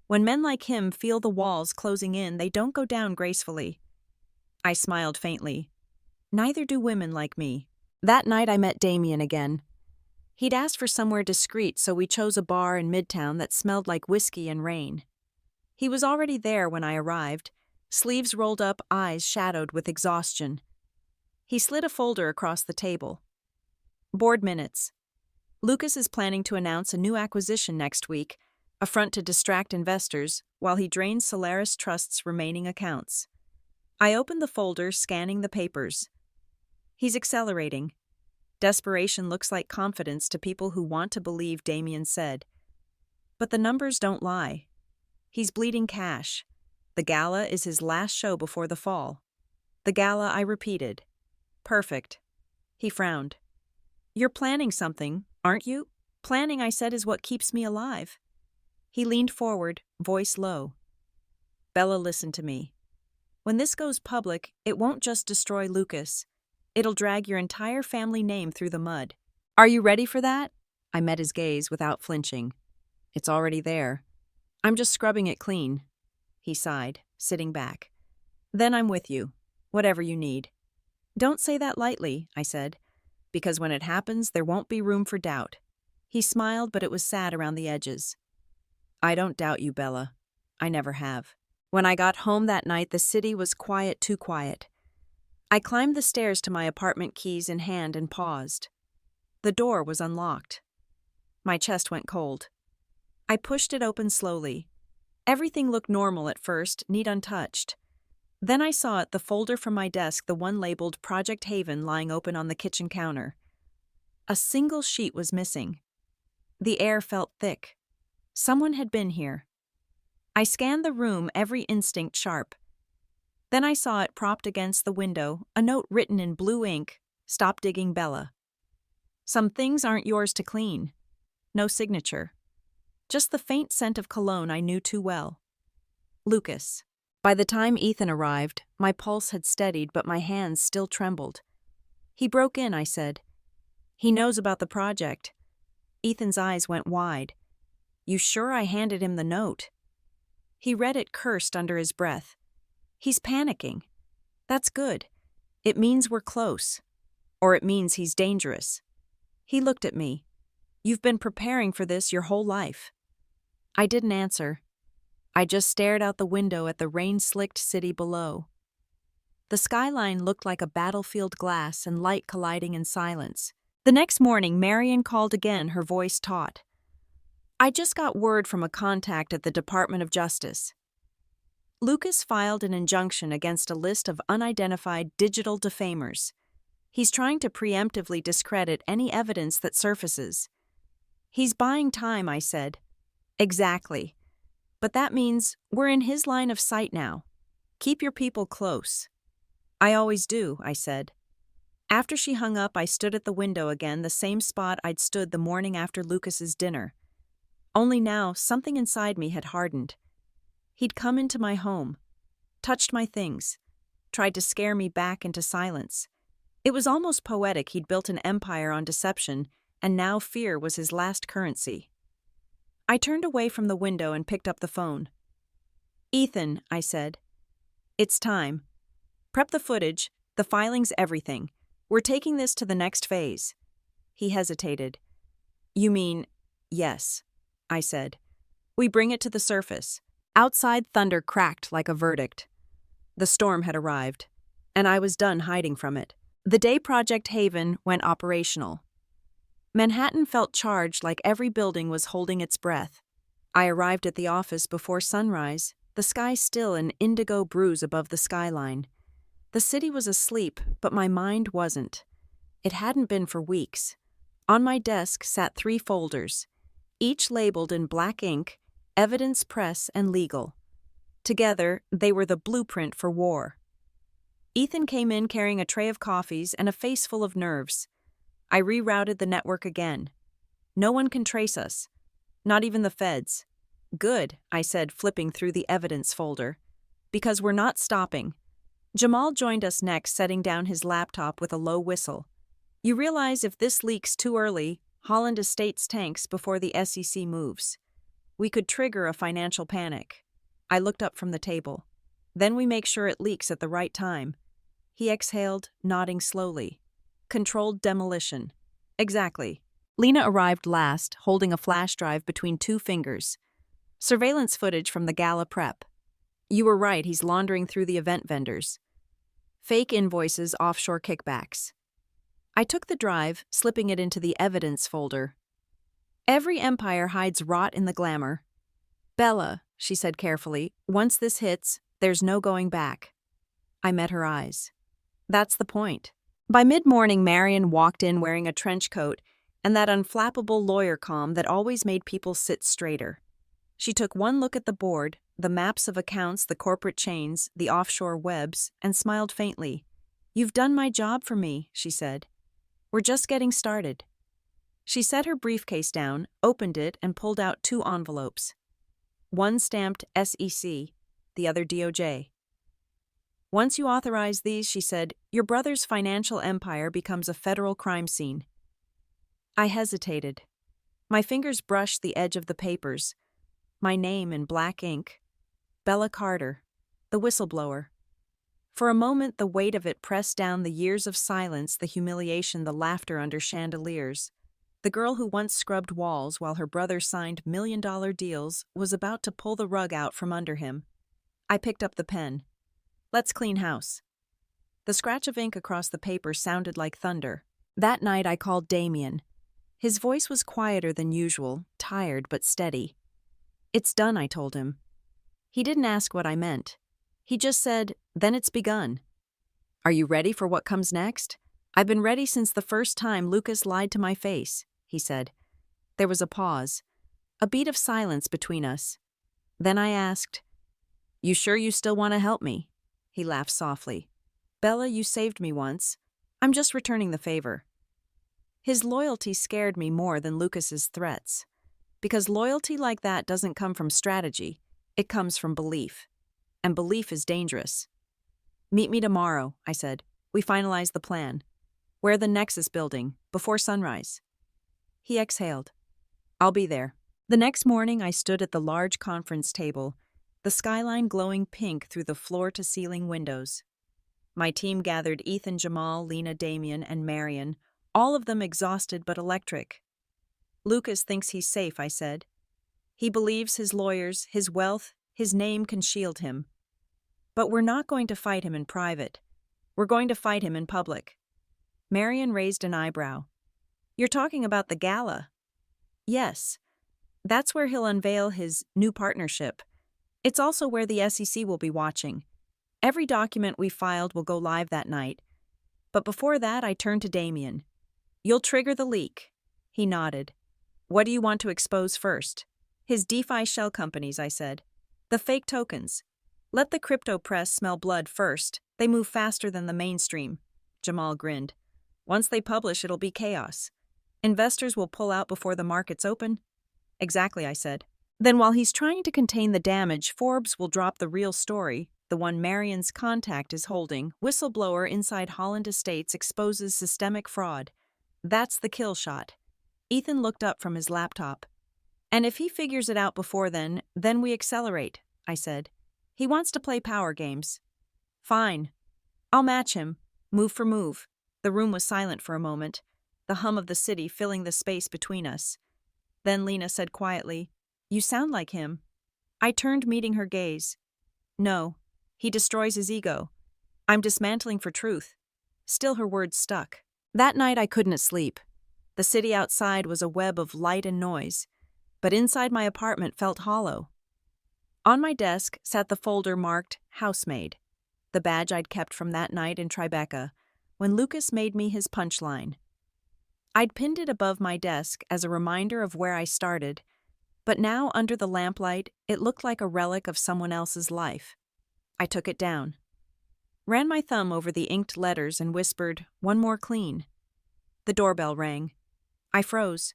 "When men like him feel the walls closing in, they don't go down gracefully." I smiled faintly. Neither do women like me. That night I met Damien again. He'd asked for somewhere discreet, so we chose a bar in Midtown that smelled like whiskey and rain. He was already there when I arrived, sleeves rolled up, eyes shadowed with exhaustion. He slid a folder across the table. "Board minutes. Lucas is planning to announce a new acquisition next week, a front to distract investors while he drains Solaris Trust's remaining accounts." I opened the folder, scanning the papers. "He's accelerating. Desperation looks like confidence to people who want to believe," Damien said. "But the numbers don't lie. He's bleeding cash. The gala is his last show before the fall." "The gala," I repeated. "Perfect." He frowned. "You're planning something, aren't you?" "Planning," I said, "is what keeps me alive." He leaned forward, voice low. "Bella, listen to me. When this goes public, it won't just destroy Lucas. It'll drag your entire family name through the mud. Are you ready for that?" I met his gaze without flinching. "It's already there. I'm just scrubbing it clean." He sighed, sitting back. "Then I'm with you. Whatever you need." "Don't say that lightly," I said, "because when it happens, there won't be room for doubt." He smiled, but it was sad around the edges. "I don't doubt you, Bella. I never have." When I got home that night, the city was quiet, too quiet. I climbed the stairs to my apartment, keys in hand, and paused. The door was unlocked. My chest went cold. I pushed it open slowly. Everything looked normal at first, neat, untouched. Then I saw it, the folder from my desk, the one labeled Project Haven, lying open on the kitchen counter. A single sheet was missing. The air felt thick. Someone had been here. I scanned the room, every instinct sharp. Then I saw it propped against the window, a note written in blue ink, "Stop digging, Bella." Some things aren't yours to clean. No signature. Just the faint scent of cologne I knew too well. Lucas. By the time Ethan arrived, my pulse had steadied, but my hands still trembled. "He broke in," I said. "He knows about the project." Ethan's eyes went wide. "You sure?" I handed him the note. He read it, cursed under his breath. "He's panicking." "That's good. It means we're close. Or it means he's dangerous." He looked at me. "You've been preparing for this your whole life." I didn't answer. I just stared out the window at the rain-slicked city below. The skyline looked like a battlefield, glass and light colliding in silence. The next morning, Marion called again, her voice taut. "I just got word from a contact at the Department of Justice. Lucas filed an injunction against a list of unidentified digital defamers. He's trying to preemptively discredit any evidence that surfaces." "He's buying time," I said. "Exactly. But that means we're in his line of sight now. Keep your people close." "I always do," I said. After she hung up, I stood at the window again, the same spot I'd stood the morning after Lucas's dinner. Only now, something inside me had hardened. He'd come into my home, touched my things, tried to scare me back into silence. It was almost poetic. He'd built an empire on deception, and now fear was his last currency. I turned away from the window and picked up the phone. "Ethan," I said. "It's time. Prep the footage, the filings, everything. We're taking this to the next phase." He hesitated. "You mean—" "Yes," I said. "We bring it to the surface." Outside, thunder cracked like a verdict. The storm had arrived. and I was done hiding from it. The day Project Haven went operational, Manhattan felt charged like every building was holding its breath. I arrived at the office before sunrise, the sky still an indigo bruise above the skyline. The city was asleep, but my mind wasn't. It hadn't been for weeks. On my desk sat 3 folders, each labeled in black ink, Evidence, Press, and Legal. Together, they were the blueprint for war. Ethan came in carrying a tray of coffees and a face full of nerves. I rerouted the network again. No one can trace us. Not even the feds. Good, I said, flipping through the evidence folder. Because we're not stopping. Jamal joined us next, setting down his laptop with a low whistle. You realize if this leaks too early, Holland Estates tanks before the SEC moves. We could trigger a financial panic. I looked up from the table. Then we make sure it leaks at the right time. He exhaled, nodding slowly. Controlled demolition. Exactly. Lena arrived last, holding a flash drive between 2 fingers. Surveillance footage from the gala prep. You were right, he's laundering through the event vendors. Fake invoices, offshore kickbacks. I took the drive, slipping it into the evidence folder. Every empire hides rot in the glamour. Bella, she said carefully, once this hits, there's no going back. I met her eyes. That's the point. By mid-morning, Marion walked in wearing a trench coat and that unflappable lawyer calm that always made people sit straighter. She took one look at the board, the maps of accounts, the corporate chains, the offshore webs, and smiled faintly. You've done my job for me, she said. We're just getting started. She set her briefcase down, opened it, and pulled out 2 envelopes. One stamped SEC, the other DOJ. Once you authorize these, she said, your brother's financial empire becomes a federal crime scene. I hesitated. My fingers brushed the edge of the papers. My name in black ink. Bella Carter, the whistleblower. For a moment, the weight of it pressed down the years of silence, the humiliation, the laughter under chandeliers. The girl who once scrubbed walls while her brother signed million-dollar deals was about to pull the rug out from under him. I picked up the pen. Let's clean house. The scratch of ink across the paper sounded like thunder. That night I called Damien. His voice was quieter than usual, tired but steady. It's done, I told him. He didn't ask what I meant. He just said, then it's begun. Are you ready for what comes next? I've been ready since the first time Lucas lied to my face, he said. There was a pause, a beat of silence between us. Then I asked, you sure you still want to help me? He laughed softly. Bella, you saved me once. I'm just returning the favor. His loyalty scared me more than Lucas's threats. Because loyalty like that doesn't come from strategy, it comes from belief. And belief is dangerous. Meet me tomorrow, I said. We finalize the plan. We're the Nexus building, before sunrise. He exhaled. I'll be there. The next morning I stood at the large conference table, the skyline glowing pink through the floor-to-ceiling windows. My team gathered Ethan, Jamal, Lena, Damien, and Marion, all of them exhausted but electric. Lucas thinks he's safe, I said. He believes his lawyers, his wealth, his name can shield him. But we're not going to fight him in private. We're going to fight him in public. Marion raised an eyebrow. You're talking about the gala? Yes. That's where he'll unveil his new partnership. It's also where the SEC will be watching. Every document we filed will go live that night. But before that, I turned to Damien. You'll trigger the leak. He nodded. What do you want to expose first? His DeFi shell companies, I said. The fake tokens. Let the crypto press smell blood first. They move faster than the mainstream. Jamal grinned. Once they publish, it'll be chaos. Investors will pull out before the markets open. Exactly, I said. Then while he's trying to contain the damage, Forbes will drop the real story, the one Marion's contact is holding. Whistleblower inside Holland Estates exposes systemic fraud. That's the kill shot. Ethan looked up from his laptop. And if he figures it out before then we accelerate, I said. He wants to play power games. Fine. I'll match him, move for move. The room was silent for a moment, the hum of the city filling the space between us. Then Lena said quietly, You sound like him. I turned, meeting her gaze. No, he destroys his ego. I'm dismantling for truth. Still her words stuck. That night I couldn't sleep. The city outside was a web of light and noise, but inside my apartment felt hollow. On my desk sat the folder marked Housemaid, the badge I'd kept from that night in Tribeca, when Lucas made me his punchline. I'd pinned it above my desk as a reminder of where I started, but now under the lamplight it looked like a relic of someone else's life. I took it down, ran my thumb over the inked letters and whispered, "One more clean." The doorbell rang. I froze.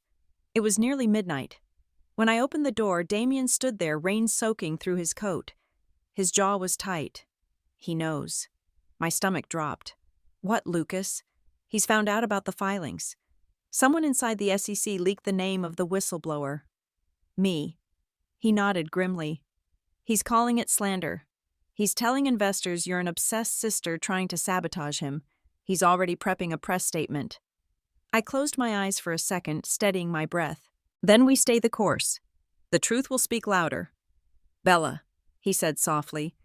It was nearly midnight. When I opened the door, Damien stood there, rain soaking through his coat. His jaw was tight. He knows. My stomach dropped. What, Lucas? He's found out about the filings. Someone inside the SEC leaked the name of the whistleblower. Me. He nodded grimly. He's calling it slander. He's telling investors you're an obsessed sister trying to sabotage him. He's already prepping a press statement. I closed my eyes for a second, steadying my breath. Then we stay the course. The truth will speak louder. Bella, he said softly.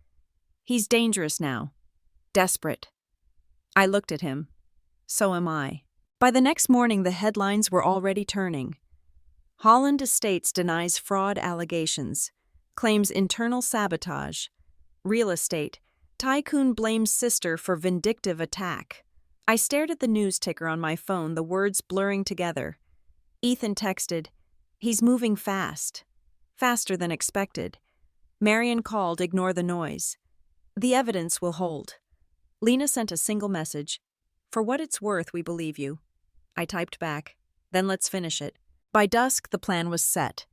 He's dangerous now. Desperate. I looked at him. So am I. By the next morning, the headlines were already turning. Holland Estates denies fraud allegations, claims internal sabotage. Real estate, tycoon blames sister for vindictive attack. I stared at the news ticker on my phone, the words blurring together. Ethan texted, "He's moving fast. Faster than expected." Marion called, "Ignore the noise. The evidence will hold." Lena sent a single message. "For what it's worth, we believe you." I typed back, "Then let's finish it." By dusk, the plan was set.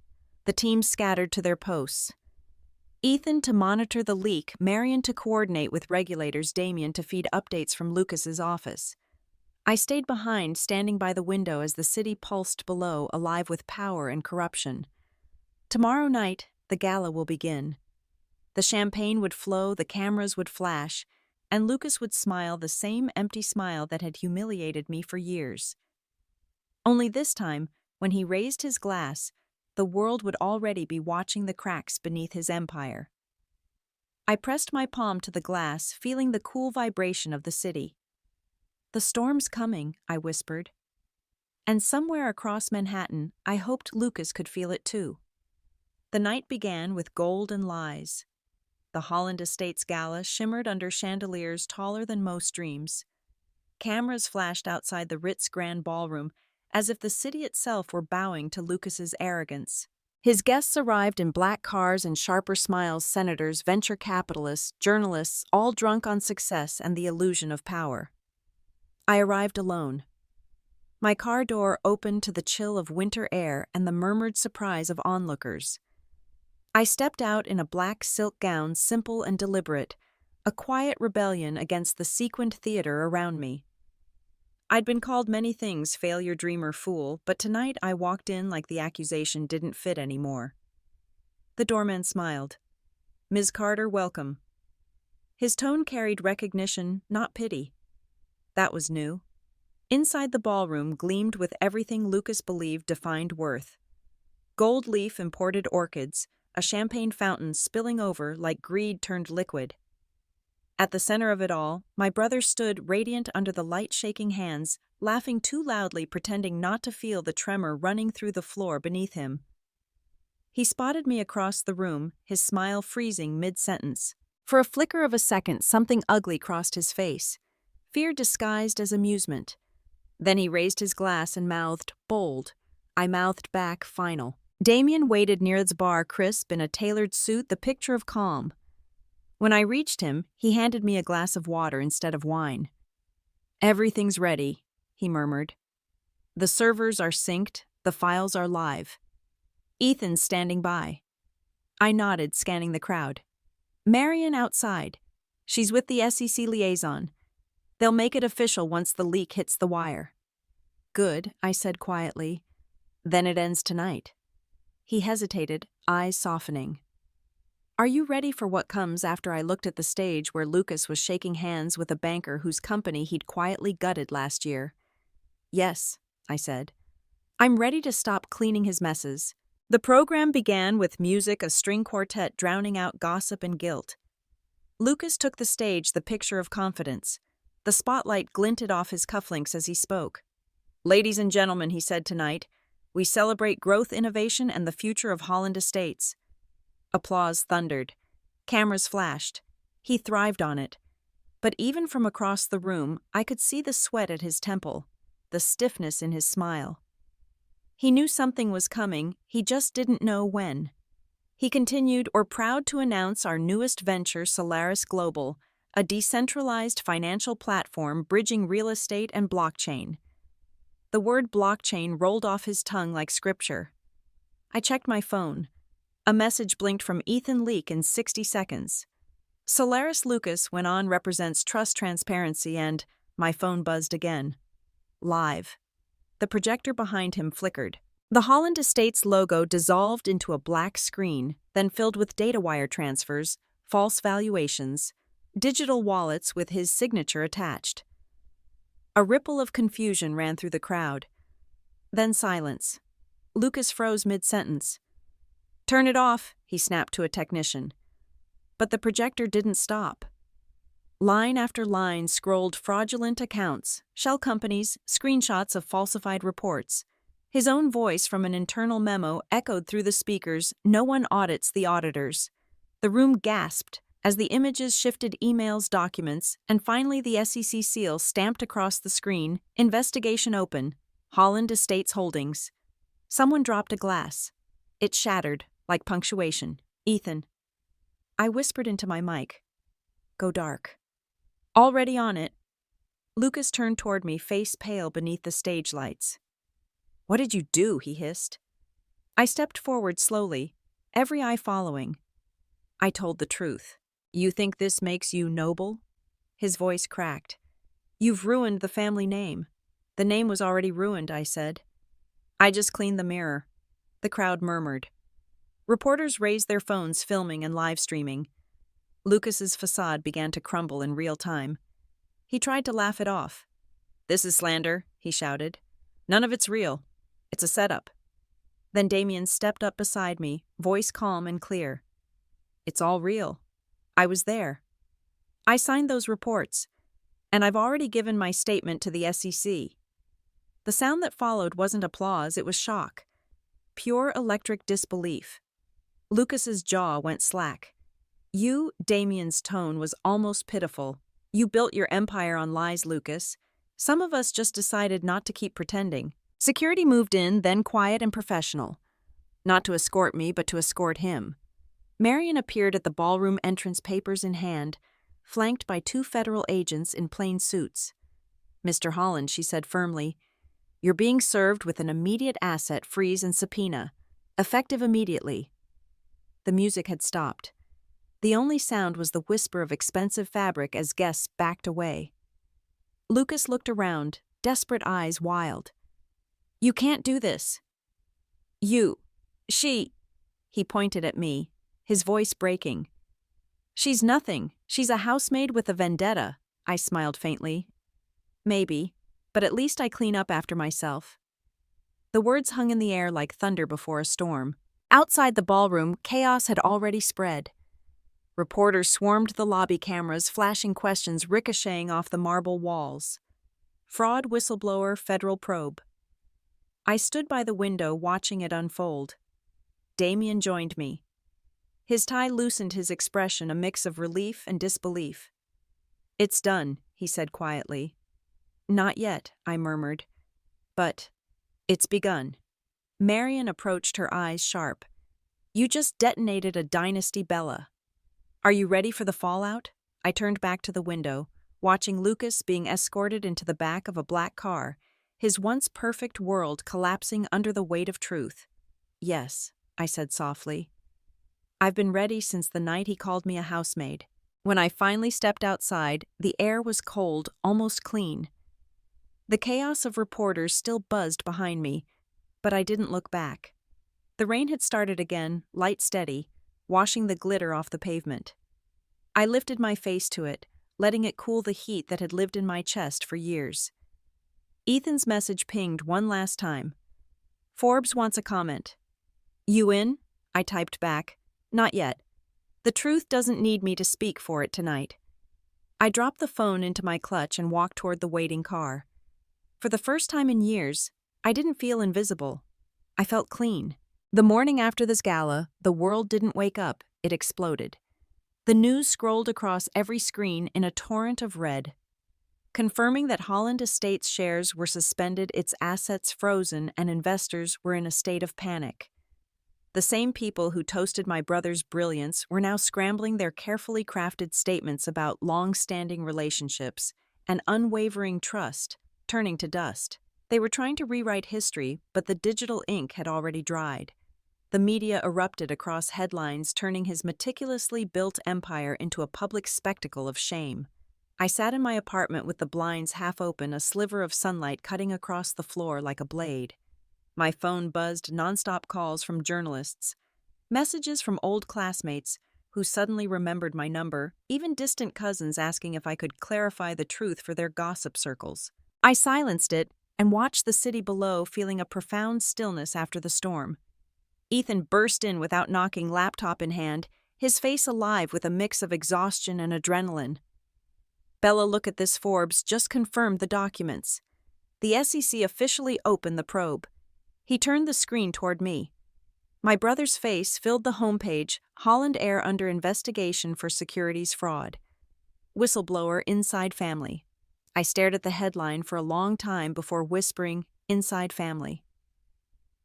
The team scattered to their posts. Ethan to monitor the leak, Marion to coordinate with regulators, Damien to feed updates from Lucas's office. I stayed behind, standing by the window as the city pulsed below, alive with power and corruption. Tomorrow night, the gala will begin. The champagne would flow, the cameras would flash, and Lucas would smile the same empty smile that had humiliated me for years. Only this time, when he raised his glass, the world would already be watching the cracks beneath his empire. I pressed my palm to the glass, feeling the cool vibration of the city. "The storm's coming," I whispered. And somewhere across Manhattan, I hoped Lucas could feel it too. The night began with gold and lies. The Holland Estates Gala shimmered under chandeliers taller than most dreams. Cameras flashed outside the Ritz Grand Ballroom, as if the city itself were bowing to Lucas's arrogance. His guests arrived in black cars and sharper smiles, senators, venture capitalists, journalists, all drunk on success and the illusion of power. I arrived alone. My car door opened to the chill of winter air and the murmured surprise of onlookers. I stepped out in a black silk gown, simple and deliberate, a quiet rebellion against the sequined theater around me. I'd been called many things, failure, dreamer, fool, but tonight I walked in like the accusation didn't fit anymore. The doorman smiled. "Ms. Carter, welcome." His tone carried recognition, not pity. That was new. Inside the ballroom gleamed with everything Lucas believed defined worth. Gold leaf imported orchids, a champagne fountain spilling over like greed turned liquid. At the center of it all, my brother stood radiant under the light-shaking hands, laughing too loudly, pretending not to feel the tremor running through the floor beneath him. He spotted me across the room, his smile freezing mid-sentence. For a flicker of a second, something ugly crossed his face, fear disguised as amusement. Then he raised his glass and mouthed, "Bold." I mouthed back, "Final." Damien waited near the bar, crisp in a tailored suit, the picture of calm. When I reached him, he handed me a glass of water instead of wine. "Everything's ready," he murmured. "The servers are synced, the files are live. Ethan's standing by." I nodded, scanning the crowd. "Marion outside. She's with the SEC liaison. They'll make it official once the leak hits the wire." "Good," I said quietly. "Then it ends tonight." He hesitated, eyes softening. "Are you ready for what comes?" After I looked at the stage where Lucas was shaking hands with a banker whose company he'd quietly gutted last year. "Yes," I said. "I'm ready to stop cleaning his messes." The program began with music, a string quartet drowning out gossip and guilt. Lucas took the stage, the picture of confidence. The spotlight glinted off his cufflinks as he spoke. "Ladies and gentlemen," he said tonight, "we celebrate growth, innovation, and the future of Holland Estates." Applause thundered. Cameras flashed. He thrived on it. But even from across the room, I could see the sweat at his temple, the stiffness in his smile. He knew something was coming, he just didn't know when. He continued, "We're proud to announce our newest venture, Solaris Global, a decentralized financial platform bridging real estate and blockchain." The word blockchain rolled off his tongue like scripture. I checked my phone. A message blinked from Ethan Leak in 60 seconds. Solaris Lucas went on, represents trust, transparency, and my phone buzzed again. Live. The projector behind him flickered. The Holland Estates logo dissolved into a black screen, then filled with data wire transfers, false valuations, digital wallets with his signature attached. A ripple of confusion ran through the crowd. Then silence. Lucas froze mid-sentence. "Turn it off," he snapped to a technician. But the projector didn't stop. Line after line scrolled fraudulent accounts, shell companies, screenshots of falsified reports. His own voice from an internal memo echoed through the speakers, "No one audits the auditors." The room gasped as the images shifted, emails, documents, and finally the SEC seal stamped across the screen, "Investigation open, Holland Estates Holdings." Someone dropped a glass. It shattered, like punctuation. "Ethan." I whispered into my mic. "Go dark." Already on it. Lucas turned toward me, face pale beneath the stage lights. "What did you do?" he hissed. I stepped forward slowly, every eye following. I told the truth. "You think this makes you noble?" His voice cracked. "You've ruined the family name." "The name was already ruined," I said. "I just cleaned the mirror." The crowd murmured. Reporters raised their phones, filming and live streaming. Lucas's facade began to crumble in real time. He tried to laugh it off. "This is slander," he shouted. "None of it's real. It's a setup." Then Damien stepped up beside me, voice calm and clear. "It's all real. I was there. I signed those reports, and I've already given my statement to the SEC." The sound that followed wasn't applause, it was shock. Pure electric disbelief. Lucas's jaw went slack. "You," Damien's tone was almost pitiful. "You built your empire on lies, Lucas. Some of us just decided not to keep pretending." Security moved in, then quiet and professional. Not to escort me, but to escort him. Marion appeared at the ballroom entrance, papers in hand, flanked by 2 federal agents in plain suits. "Mr. Holland," she said firmly, "you're being served with an immediate asset freeze and subpoena, effective immediately." The music had stopped. The only sound was the whisper of expensive fabric as guests backed away. Lucas looked around, desperate eyes wild. "You can't do this." She," he pointed at me, his voice breaking. "She's nothing. She's a housemaid with a vendetta," I smiled faintly. "Maybe, but at least I clean up after myself." The words hung in the air like thunder before a storm. Outside the ballroom, chaos had already spread. Reporters swarmed the lobby, cameras flashing questions ricocheting off the marble walls. Fraud, whistleblower, federal probe. I stood by the window watching it unfold. Damien joined me. His tie loosened his expression, a mix of relief and disbelief. "It's done," he said quietly. "Not yet," I murmured. "But it's begun." Marion approached, her eyes sharp. "You just detonated a dynasty, Bella. Are you ready for the fallout?" I turned back to the window, watching Lucas being escorted into the back of a black car, his once perfect world collapsing under the weight of truth. "Yes," I said softly. "I've been ready since the night he called me a housemaid." When I finally stepped outside, the air was cold, almost clean. The chaos of reporters still buzzed behind me, but I didn't look back. The rain had started again, light steady, washing the glitter off the pavement. I lifted my face to it, letting it cool the heat that had lived in my chest for years. Ethan's message pinged one last time. "Forbes wants a comment." "You in?" I typed back. "Not yet." The truth doesn't need me to speak for it tonight. I dropped the phone into my clutch and walked toward the waiting car. For the first time in years, I didn't feel invisible. I felt clean. The morning after this gala, the world didn't wake up, it exploded. The news scrolled across every screen in a torrent of red, confirming that Holland Estates shares were suspended, its assets frozen, and investors were in a state of panic. The same people who toasted my brother's brilliance were now scrambling their carefully crafted statements about long-standing relationships and unwavering trust, turning to dust. They were trying to rewrite history, but the digital ink had already dried. The media erupted across headlines, turning his meticulously built empire into a public spectacle of shame. I sat in my apartment with the blinds half open, a sliver of sunlight cutting across the floor like a blade. My phone buzzed nonstop calls from journalists, messages from old classmates who suddenly remembered my number, even distant cousins asking if I could clarify the truth for their gossip circles. I silenced it and watched the city below, feeling a profound stillness after the storm. Ethan burst in without knocking, laptop in hand, his face alive with a mix of exhaustion and adrenaline. "Bella, look at this. Forbes just confirmed the documents. The SEC officially opened the probe." He turned the screen toward me. My brother's face filled the homepage, Holland Air under investigation for securities fraud. Whistleblower inside family. I stared at the headline for a long time before whispering, "Inside family."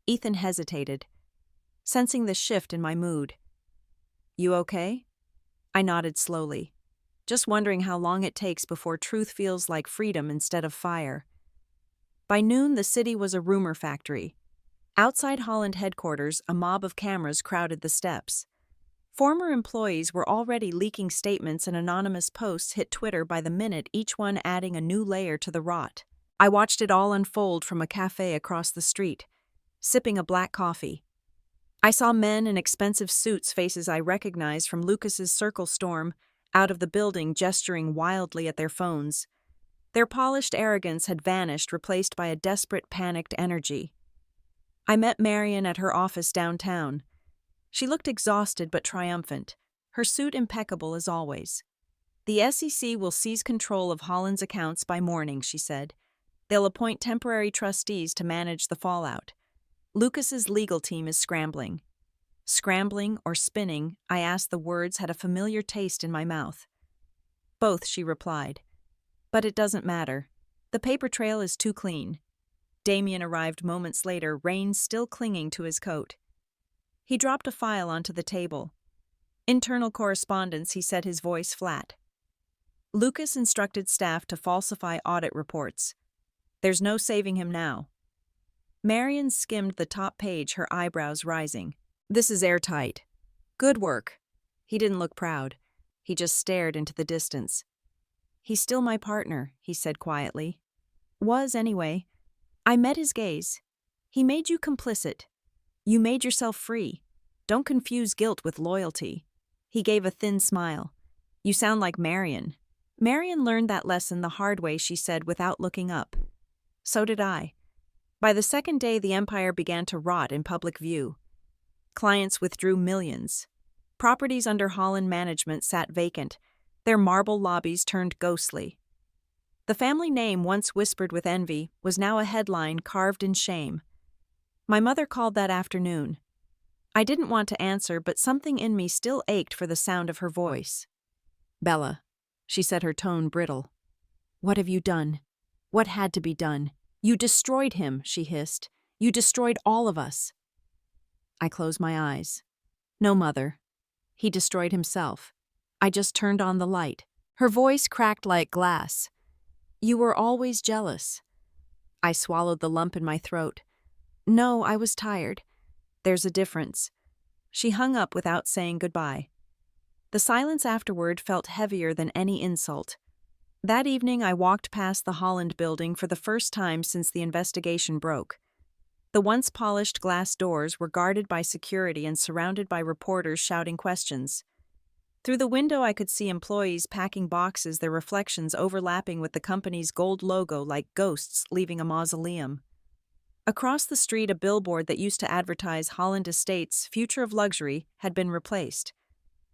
Ethan hesitated, sensing the shift in my mood. "You okay?" I nodded slowly, just wondering how long it takes before truth feels like freedom instead of fire. By noon, the city was a rumor factory. Outside Holland headquarters, a mob of cameras crowded the steps. Former employees were already leaking statements, and anonymous posts hit Twitter by the minute, each one adding a new layer to the rot. I watched it all unfold from a cafe across the street, sipping a black coffee. I saw men in expensive suits, faces I recognized from Lucas's Circle Storm, out of the building, gesturing wildly at their phones. Their polished arrogance had vanished, replaced by a desperate, panicked energy. I met Marion at her office downtown. She looked exhausted but triumphant, her suit impeccable as always. "The SEC will seize control of Holland's accounts by morning," she said. "They'll appoint temporary trustees to manage the fallout. Lucas's legal team is scrambling." Scrambling or spinning, I asked. The words had a familiar taste in my mouth. "Both," she replied. "But it doesn't matter. The paper trail is too clean." Damien arrived moments later, reins still clinging to his coat. He dropped a file onto the table. "Internal correspondence," he said, his voice flat. "Lucas instructed staff to falsify audit reports. There's no saving him now." Marion skimmed the top page, her eyebrows rising. "This is airtight. Good work." He didn't look proud. He just stared into the distance. "He's still my partner," he said quietly. "Was, anyway." I met his gaze. "He made you complicit. You made yourself free. Don't confuse guilt with loyalty." He gave a thin smile. "You sound like Marion." "Marion learned that lesson the hard way," she said without looking up. So did I. By the second day, the empire began to rot in public view. Clients withdrew millions. Properties under Holland management sat vacant, their marble lobbies turned ghostly. The family name, once whispered with envy, was now a headline carved in shame. My mother called that afternoon. I didn't want to answer, but something in me still ached for the sound of her voice. "Bella," she said, her tone brittle. "What have you done? What had to be done? You destroyed him," she hissed. "You destroyed all of us." I closed my eyes. "No, Mother. He destroyed himself. I just turned on the light." Her voice cracked like glass. "You were always jealous." I swallowed the lump in my throat. "No, I was tired. There's a difference." She hung up without saying goodbye. The silence afterward felt heavier than any insult. That evening, I walked past the Holland building for the first time since the investigation broke. The once polished glass doors were guarded by security and surrounded by reporters shouting questions. Through the window, I could see employees packing boxes, their reflections overlapping with the company's gold logo like ghosts leaving a mausoleum. Across the street, a billboard that used to advertise Holland Estates' future of luxury had been replaced.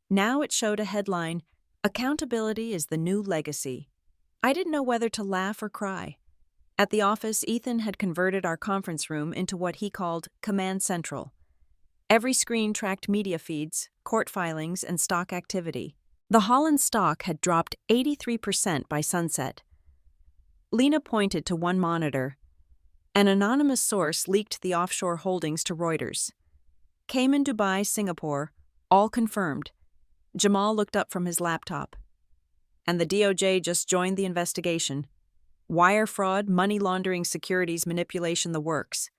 Now it showed a headline, "Accountability is the New Legacy." I didn't know whether to laugh or cry. At the office, Ethan had converted our conference room into what he called Command Central. Every screen tracked media feeds, court filings, and stock activity. The Holland stock had dropped 83% by sunset. Lena pointed to one monitor. An anonymous source leaked the offshore holdings to Reuters. Cayman, Dubai, Singapore, all confirmed. Jamal looked up from his laptop. And the DOJ just joined the investigation. Wire fraud, money laundering, securities manipulation, the works.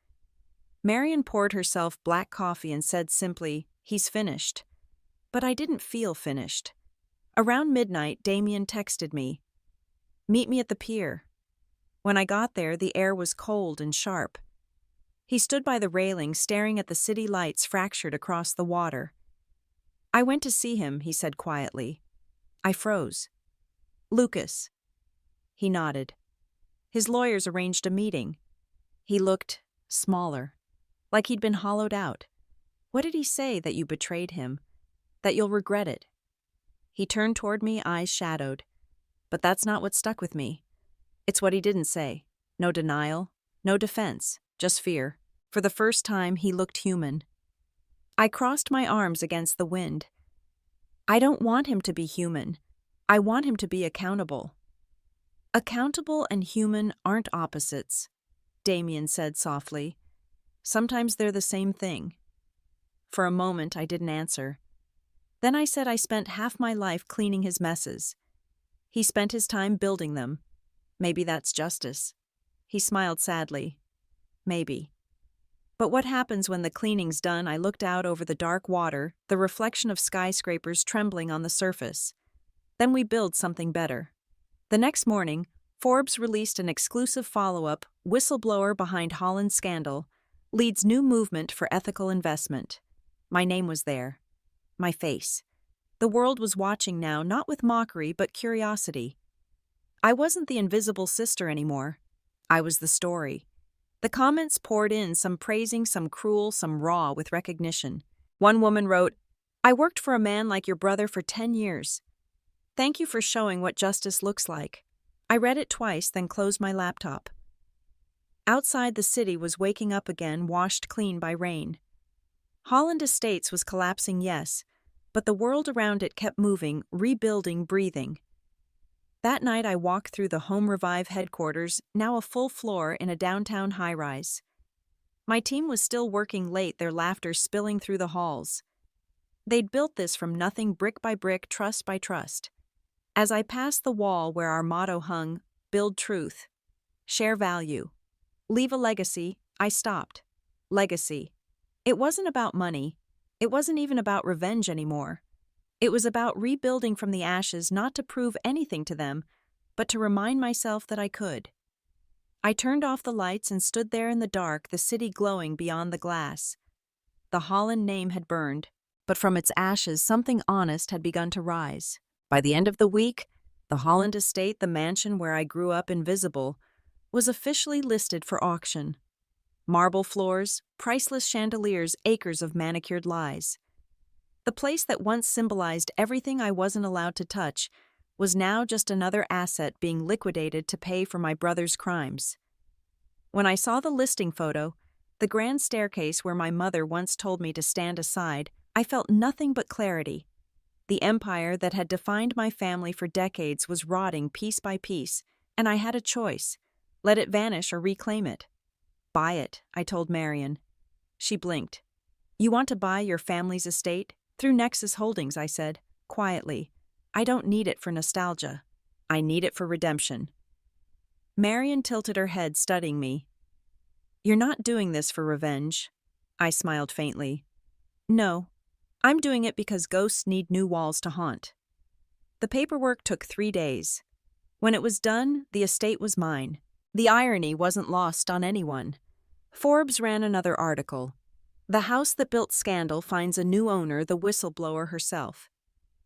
Marion poured herself black coffee and said simply, "He's finished." But I didn't feel finished. Around midnight, Damien texted me, "Meet me at the pier." When I got there, the air was cold and sharp. He stood by the railing, staring at the city lights fractured across the water. "I went to see him," he said quietly. I froze. "Lucas." He nodded. His lawyers arranged a meeting. He looked smaller, like he'd been hollowed out. "What did he say? That you betrayed him? That you'll regret it?" He turned toward me, eyes shadowed. But that's not what stuck with me. It's what he didn't say. No denial, no defense, just fear. For the first time, he looked human. I crossed my arms against the wind. I don't want him to be human. I want him to be accountable. Accountable and human aren't opposites, Damien said softly. Sometimes they're the same thing. For a moment, I didn't answer. Then I said I spent half my life cleaning his messes. He spent his time building them. Maybe that's justice. He smiled sadly. Maybe. But what happens when the cleaning's done? I looked out over the dark water, the reflection of skyscrapers trembling on the surface. Then we build something better. The next morning, Forbes released an exclusive follow-up, "Whistleblower Behind Holland Scandal Leads New Movement for Ethical Investment." My name was there. My face. The world was watching now, not with mockery, but curiosity. I wasn't the invisible sister anymore. I was the story. The comments poured in, some praising, some cruel, some raw with recognition. One woman wrote, "I worked for a man like your brother for 10 years. Thank you for showing what justice looks like." I read it twice, then closed my laptop. Outside, the city was waking up again, washed clean by rain. Holland Estates was collapsing, yes, but the world around it kept moving, rebuilding, breathing. That night I walked through the Home Revive headquarters, now a full floor in a downtown high-rise. My team was still working late, their laughter spilling through the halls. They'd built this from nothing, brick by brick, trust by trust. As I passed the wall where our motto hung, "Build truth, share value, leave a legacy," I stopped. Legacy. It wasn't about money. It wasn't even about revenge anymore. It was about rebuilding from the ashes, not to prove anything to them, but to remind myself that I could. I turned off the lights and stood there in the dark, the city glowing beyond the glass. The Holland name had burned, but from its ashes something honest had begun to rise. By the end of the week, the Holland estate, the mansion where I grew up invisible, was officially listed for auction. Marble floors, priceless chandeliers, acres of manicured lies. The place that once symbolized everything I wasn't allowed to touch was now just another asset being liquidated to pay for my brother's crimes. When I saw the listing photo, the grand staircase where my mother once told me to stand aside, I felt nothing but clarity. The empire that had defined my family for decades was rotting piece by piece, and I had a choice: let it vanish or reclaim it. "Buy it," I told Marion. She blinked. "You want to buy your family's estate?" "Through Nexus Holdings," I said, quietly. "I don't need it for nostalgia. I need it for redemption." Marion tilted her head, studying me. "You're not doing this for revenge." I smiled faintly. "No. I'm doing it because ghosts need new walls to haunt." The paperwork took 3 days. When it was done, the estate was mine. The irony wasn't lost on anyone. Forbes ran another article. "The house that built scandal finds a new owner, the whistleblower herself."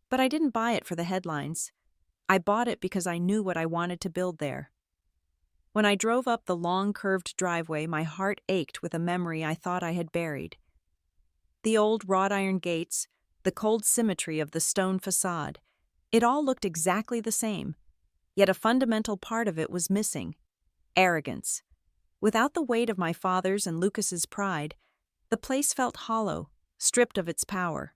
But I didn't buy it for the headlines. I bought it because I knew what I wanted to build there. When I drove up the long, curved driveway, my heart ached with a memory I thought I had buried. The old wrought iron gates, the cold symmetry of the stone facade. It all looked exactly the same, yet a fundamental part of it was missing: arrogance. Without the weight of my father's and Lucas's pride, the place felt hollow, stripped of its power.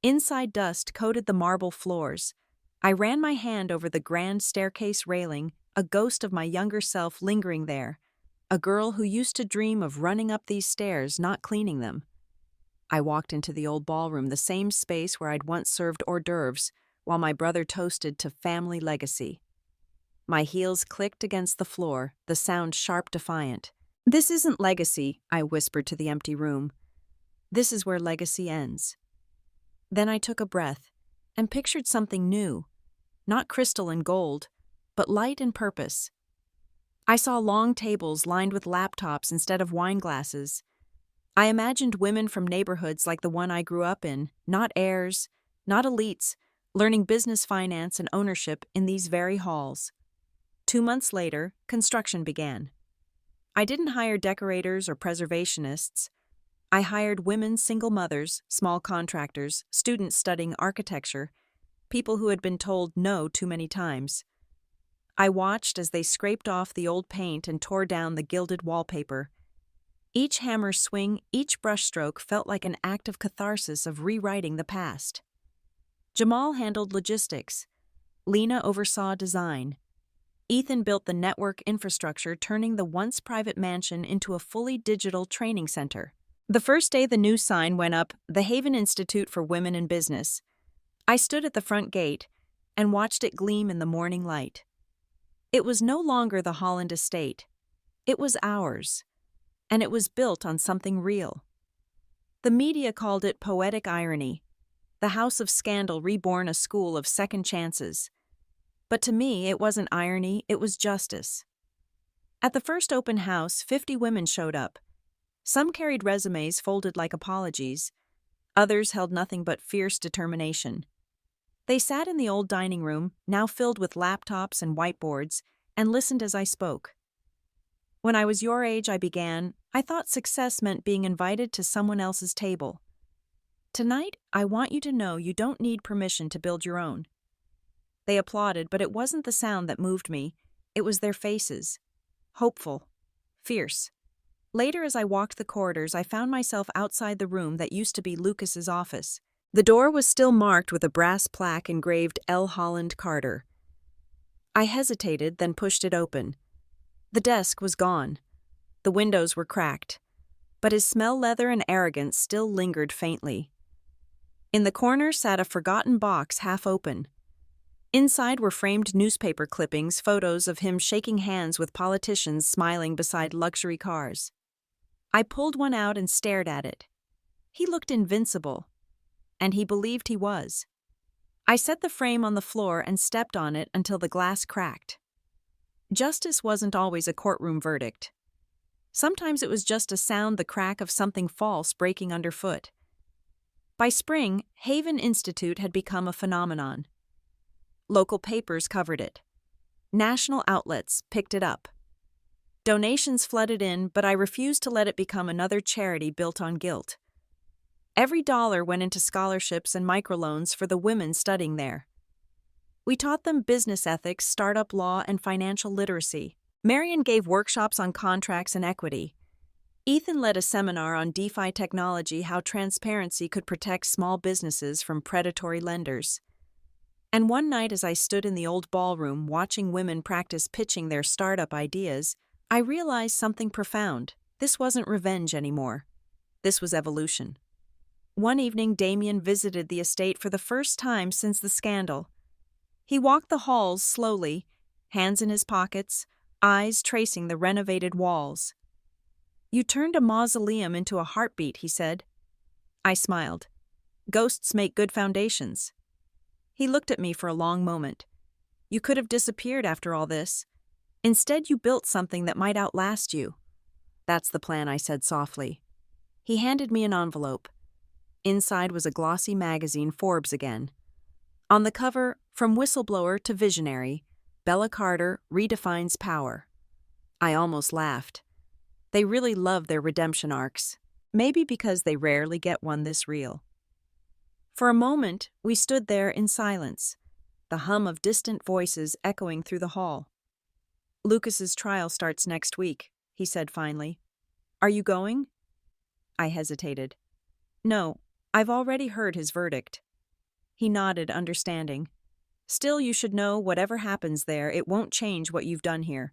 Inside dust coated the marble floors. I ran my hand over the grand staircase railing, a ghost of my younger self lingering there, a girl who used to dream of running up these stairs, not cleaning them. I walked into the old ballroom, the same space where I'd once served hors d'oeuvres, while my brother toasted to family legacy. My heels clicked against the floor, the sound sharp, defiant. "This isn't legacy," I whispered to the empty room. "This is where legacy ends." Then I took a breath and pictured something new, not crystal and gold, but light and purpose. I saw long tables lined with laptops instead of wine glasses. I imagined women from neighborhoods like the one I grew up in, not heirs, not elites, learning business finance and ownership in these very halls. 2 months later, construction began. I didn't hire decorators or preservationists. I hired women, single mothers, small contractors, students studying architecture, people who had been told no too many times. I watched as they scraped off the old paint and tore down the gilded wallpaper. Each hammer swing, each brushstroke felt like an act of catharsis, of rewriting the past. Jamal handled logistics. Lena oversaw design. Ethan built the network infrastructure, turning the once private mansion into a fully digital training center. The first day the new sign went up, the Haven Institute for Women in Business. I stood at the front gate and watched it gleam in the morning light. It was no longer the Holland estate. It was ours, and it was built on something real. The media called it poetic irony, the house of scandal reborn, a school of second chances. But to me, it wasn't irony, it was justice. At the first open house, 50 women showed up. Some carried resumes folded like apologies. Others held nothing but fierce determination. They sat in the old dining room, now filled with laptops and whiteboards, and listened as I spoke. "When I was your age," I began, "I thought success meant being invited to someone else's table. Tonight, I want you to know you don't need permission to build your own." They applauded, but it wasn't the sound that moved me. It was their faces. Hopeful. Fierce. Later, as I walked the corridors, I found myself outside the room that used to be Lucas's office. The door was still marked with a brass plaque engraved L. Holland Carter. I hesitated, then pushed it open. The desk was gone. The windows were cracked. But his smell leather and arrogance still lingered faintly. In the corner sat a forgotten box half open. Inside were framed newspaper clippings, photos of him shaking hands with politicians, smiling beside luxury cars. I pulled one out and stared at it. He looked invincible, and he believed he was. I set the frame on the floor and stepped on it until the glass cracked. Justice wasn't always a courtroom verdict. Sometimes it was just a sound, the crack of something false breaking underfoot. By spring, Haven Institute had become a phenomenon. Local papers covered it. National outlets picked it up. Donations flooded in, but I refused to let it become another charity built on guilt. Every dollar went into scholarships and microloans for the women studying there. We taught them business ethics, startup law, and financial literacy. Marion gave workshops on contracts and equity. Ethan led a seminar on DeFi technology, how transparency could protect small businesses from predatory lenders. And one night, as I stood in the old ballroom watching women practice pitching their startup ideas, I realized something profound. This wasn't revenge anymore. This was evolution. One evening, Damien visited the estate for the first time since the scandal. He walked the halls slowly, hands in his pockets, eyes tracing the renovated walls. "You turned a mausoleum into a heartbeat," he said. I smiled. "Ghosts make good foundations." He looked at me for a long moment. "You could have disappeared after all this. Instead, you built something that might outlast you." "That's the plan," I said softly. He handed me an envelope. Inside was a glossy magazine, Forbes again. On the cover, "From Whistleblower to Visionary, Bella Carter Redefines Power." I almost laughed. They really love their redemption arcs. Maybe because they rarely get one this real. For a moment, we stood there in silence, the hum of distant voices echoing through the hall. "Lucas's trial starts next week," he said finally. "Are you going?" I hesitated. "No, I've already heard his verdict." He nodded, understanding. "Still, you should know whatever happens there, it won't change what you've done here."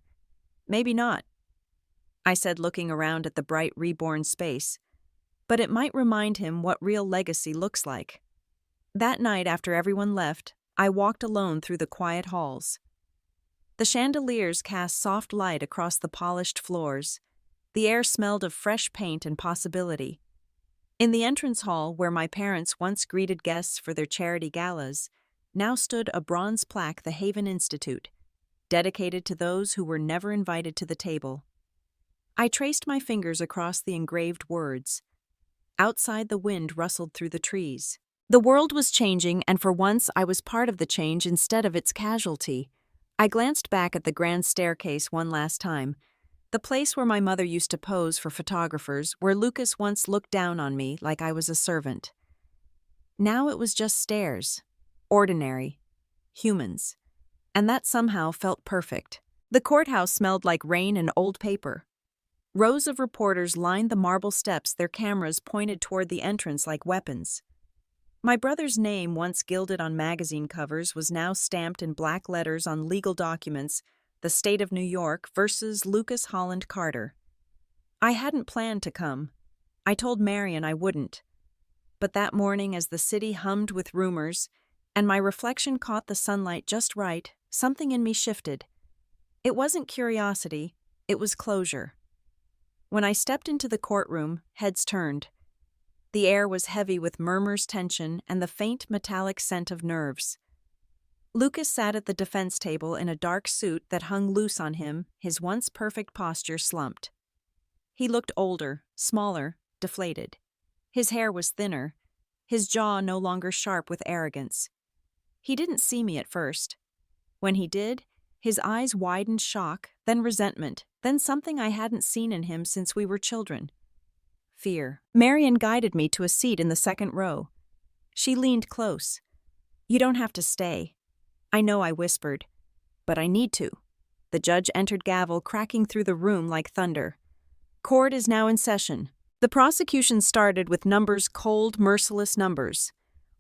"Maybe not," I said, looking around at the bright reborn space. "But it might remind him what real legacy looks like." That night, after everyone left, I walked alone through the quiet halls. The chandeliers cast soft light across the polished floors. The air smelled of fresh paint and possibility. In the entrance hall, where my parents once greeted guests for their charity galas, now stood a bronze plaque, the Haven Institute, dedicated to those who were never invited to the table. I traced my fingers across the engraved words. Outside, the wind rustled through the trees. The world was changing, and for once I was part of the change instead of its casualty. I glanced back at the grand staircase one last time, the place where my mother used to pose for photographers, where Lucas once looked down on me like I was a servant. Now it was just stairs. Ordinary. Humans. And that somehow felt perfect. The courthouse smelled like rain and old paper. Rows of reporters lined the marble steps, their cameras pointed toward the entrance like weapons. My brother's name, once gilded on magazine covers, was now stamped in black letters on legal documents, the state of New York versus Lucas Holland Carter. I hadn't planned to come. I told Marion I wouldn't. But that morning, as the city hummed with rumors, and my reflection caught the sunlight just right, something in me shifted. It wasn't curiosity, it was closure. When I stepped into the courtroom, heads turned. The air was heavy with murmurs, tension, and the faint metallic scent of nerves. Lucas sat at the defense table in a dark suit that hung loose on him, his once perfect posture slumped. He looked older, smaller, deflated. His hair was thinner, his jaw no longer sharp with arrogance. He didn't see me at first. When he did, his eyes widened shock, then resentment, then something I hadn't seen in him since we were children. Fear. Marion guided me to a seat in the second row. She leaned close. "You don't have to stay." "I know," I whispered. "But I need to." The judge entered, gavel cracking through the room like thunder. "Court is now in session." The prosecution started with numbers, cold, merciless numbers.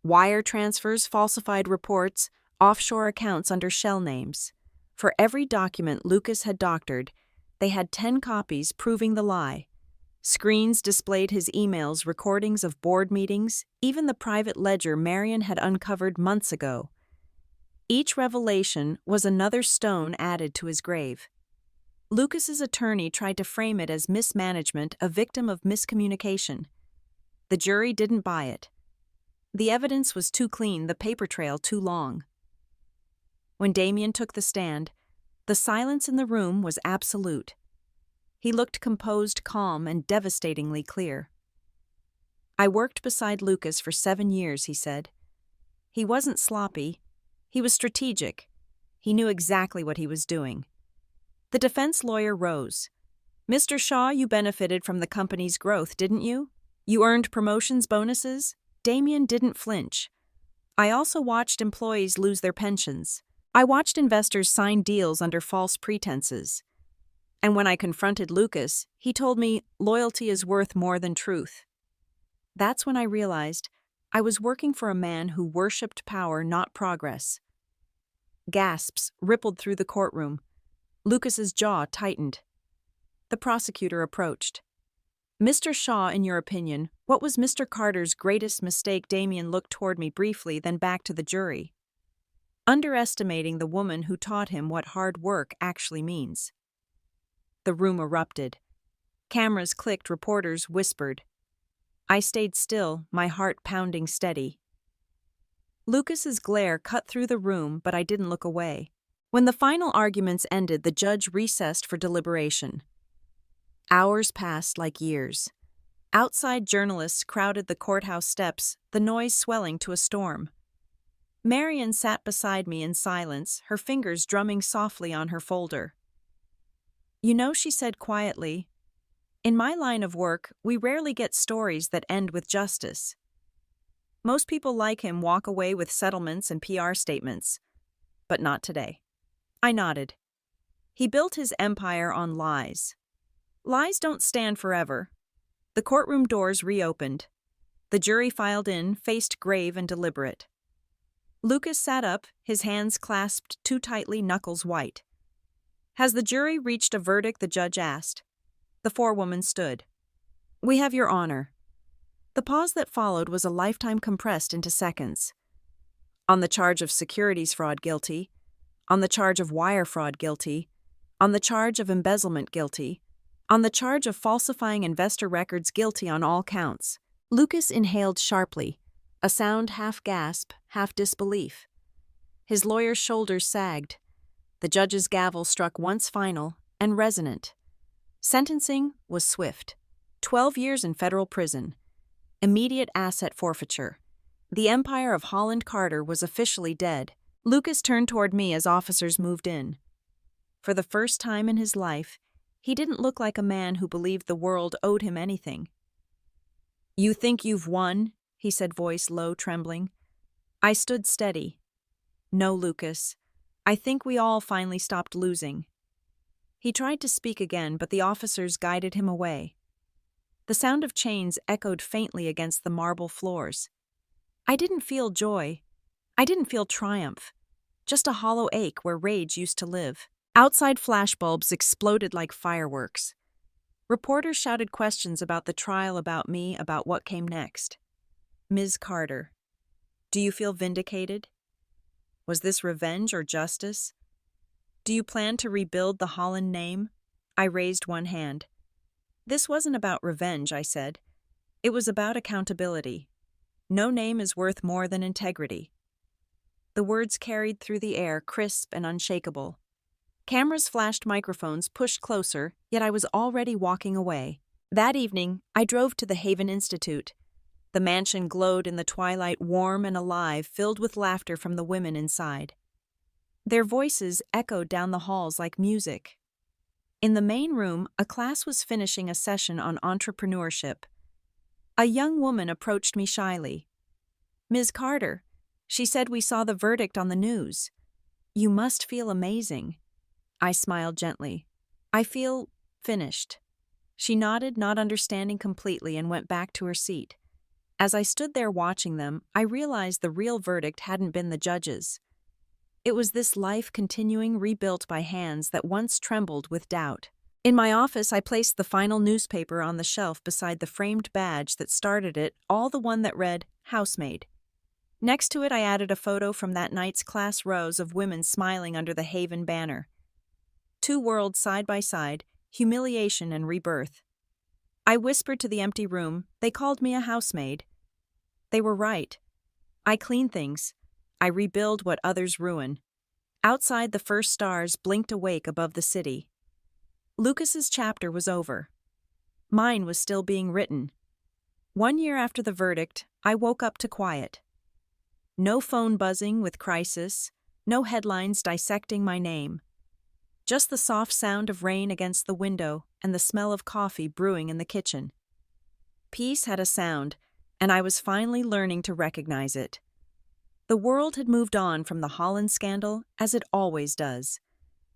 Wire transfers, falsified reports, offshore accounts under shell names. For every document Lucas had doctored, they had 10 copies proving the lie. Screens displayed his emails, recordings of board meetings, even the private ledger Marion had uncovered months ago. Each revelation was another stone added to his grave. Lucas's attorney tried to frame it as mismanagement, a victim of miscommunication. The jury didn't buy it. The evidence was too clean, the paper trail too long. When Damien took the stand, the silence in the room was absolute. He looked composed, calm, and devastatingly clear. "I worked beside Lucas for 7 years," he said. "He wasn't sloppy. He was strategic. He knew exactly what he was doing." The defense lawyer rose. "Mr. Shaw, you benefited from the company's growth, didn't you? You earned promotions, bonuses?" Damien didn't flinch. "I also watched employees lose their pensions. I watched investors sign deals under false pretenses. And when I confronted Lucas, he told me loyalty is worth more than truth." That's when I realized I was working for a man who worshipped power, not progress. Gasps rippled through the courtroom. Lucas's jaw tightened. The prosecutor approached. "Mr. Shaw, in your opinion, what was Mr. Carter's greatest mistake?" Damien looked toward me briefly, then back to the jury. "Underestimating the woman who taught him what hard work actually means." The room erupted. Cameras clicked, reporters whispered. I stayed still, my heart pounding steady. Lucas's glare cut through the room, but I didn't look away. When the final arguments ended, the judge recessed for deliberation. Hours passed like years. Outside, journalists crowded the courthouse steps, the noise swelling to a storm. Marion sat beside me in silence, her fingers drumming softly on her folder. "You know," she said quietly, "in my line of work, we rarely get stories that end with justice." Most people like him walk away with settlements and PR statements. But not today. I nodded. He built his empire on lies. Lies don't stand forever. The courtroom doors reopened. The jury filed in, faced grave and deliberate. Lucas sat up, his hands clasped too tightly, knuckles white. "Has the jury reached a verdict?" the judge asked. The forewoman stood. "We have your honor." The pause that followed was a lifetime compressed into seconds. On the charge of securities fraud, guilty. On the charge of wire fraud, guilty. On the charge of embezzlement, guilty. On the charge of falsifying investor records, guilty on all counts. Lucas inhaled sharply, a sound half gasp, half disbelief. His lawyer's shoulders sagged. The judge's gavel struck once final and resonant. Sentencing was swift. 12 years in federal prison. Immediate asset forfeiture. The empire of Holland Carter was officially dead. Lucas turned toward me as officers moved in. For the first time in his life, he didn't look like a man who believed the world owed him anything. "You think you've won?" he said, voice low, trembling. I stood steady. "No, Lucas. I think we all finally stopped losing." He tried to speak again, but the officers guided him away. The sound of chains echoed faintly against the marble floors. I didn't feel joy. I didn't feel triumph. Just a hollow ache where rage used to live. Outside flashbulbs exploded like fireworks. Reporters shouted questions about the trial, about me, about what came next. "Ms. Carter, do you feel vindicated? Was this revenge or justice? Do you plan to rebuild the Holland name?" I raised one hand. "This wasn't about revenge," I said. "It was about accountability. No name is worth more than integrity." The words carried through the air, crisp and unshakable. Cameras flashed, microphones pushed closer, yet I was already walking away. That evening, I drove to the Haven Institute. The mansion glowed in the twilight, warm and alive, filled with laughter from the women inside. Their voices echoed down the halls like music. In the main room, a class was finishing a session on entrepreneurship. A young woman approached me shyly. "Ms. Carter," she said, "we saw the verdict on the news. You must feel amazing." I smiled gently. "I feel finished." She nodded, not understanding completely, and went back to her seat. As I stood there watching them, I realized the real verdict hadn't been the judge's. It was this life continuing, rebuilt by hands that once trembled with doubt. In my office, I placed the final newspaper on the shelf beside the framed badge that started it, all, the one that read, "Housemaid." Next to it, I added a photo from that night's class, rows of women smiling under the Haven banner. Two worlds side by side, humiliation and rebirth. I whispered to the empty room, "They called me a housemaid." They were right. I clean things. I rebuild what others ruin. Outside, the first stars blinked awake above the city. Lucas's chapter was over. Mine was still being written. 1 year after the verdict, I woke up to quiet. No phone buzzing with crisis, no headlines dissecting my name. Just the soft sound of rain against the window and the smell of coffee brewing in the kitchen. Peace had a sound, and I was finally learning to recognize it. The world had moved on from the Holland scandal, as it always does.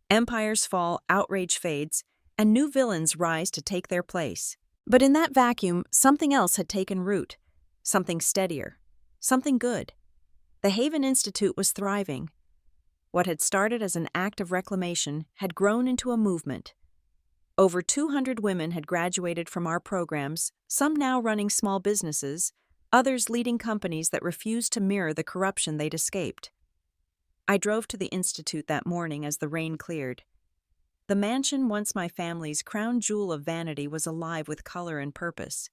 Empires fall, outrage fades, and new villains rise to take their place. But in that vacuum, something else had taken root. Something steadier. Something good. The Haven Institute was thriving. What had started as an act of reclamation had grown into a movement. Over 200 women had graduated from our programs, some now running small businesses, others leading companies that refused to mirror the corruption they'd escaped. I drove to the Institute that morning as the rain cleared. The mansion, once my family's crown jewel of vanity, was alive with color and purpose.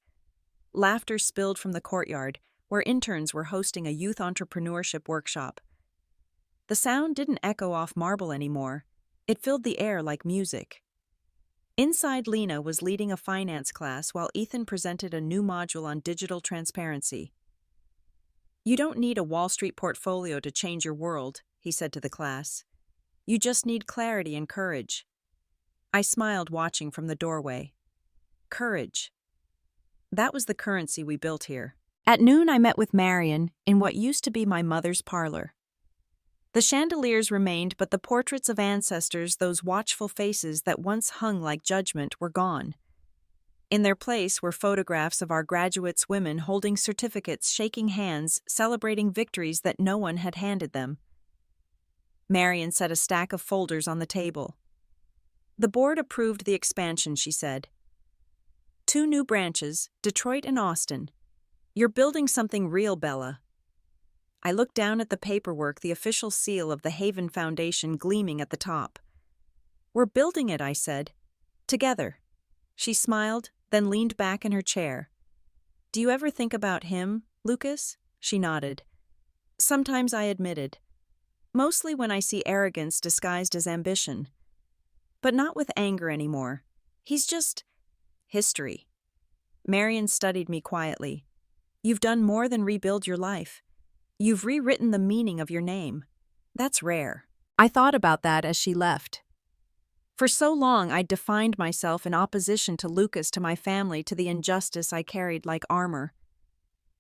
Laughter spilled from the courtyard, where interns were hosting a youth entrepreneurship workshop. The sound didn't echo off marble anymore. It filled the air like music. Inside, Lena was leading a finance class while Ethan presented a new module on digital transparency. "You don't need a Wall Street portfolio to change your world," he said to the class. "You just need clarity and courage." I smiled, watching from the doorway. Courage. That was the currency we built here. At noon, I met with Marion in what used to be my mother's parlor. The chandeliers remained, but the portraits of ancestors, those watchful faces that once hung like judgment, were gone. In their place were photographs of our graduates' women holding certificates, shaking hands, celebrating victories that no one had handed them. Marion set a stack of folders on the table. The board approved the expansion, she said. 2 new branches, Detroit and Austin. You're building something real, Bella. I looked down at the paperwork, the official seal of the Haven Foundation gleaming at the top. We're building it, I said. Together. She smiled, then leaned back in her chair. Do you ever think about him, Lucas? She nodded. Sometimes, I admitted. Mostly when I see arrogance disguised as ambition. But not with anger anymore. He's just history. Marion studied me quietly. You've done more than rebuild your life. You've rewritten the meaning of your name. That's rare. I thought about that as she left. For so long, I'd defined myself in opposition to Lucas, to my family, to the injustice I carried like armor.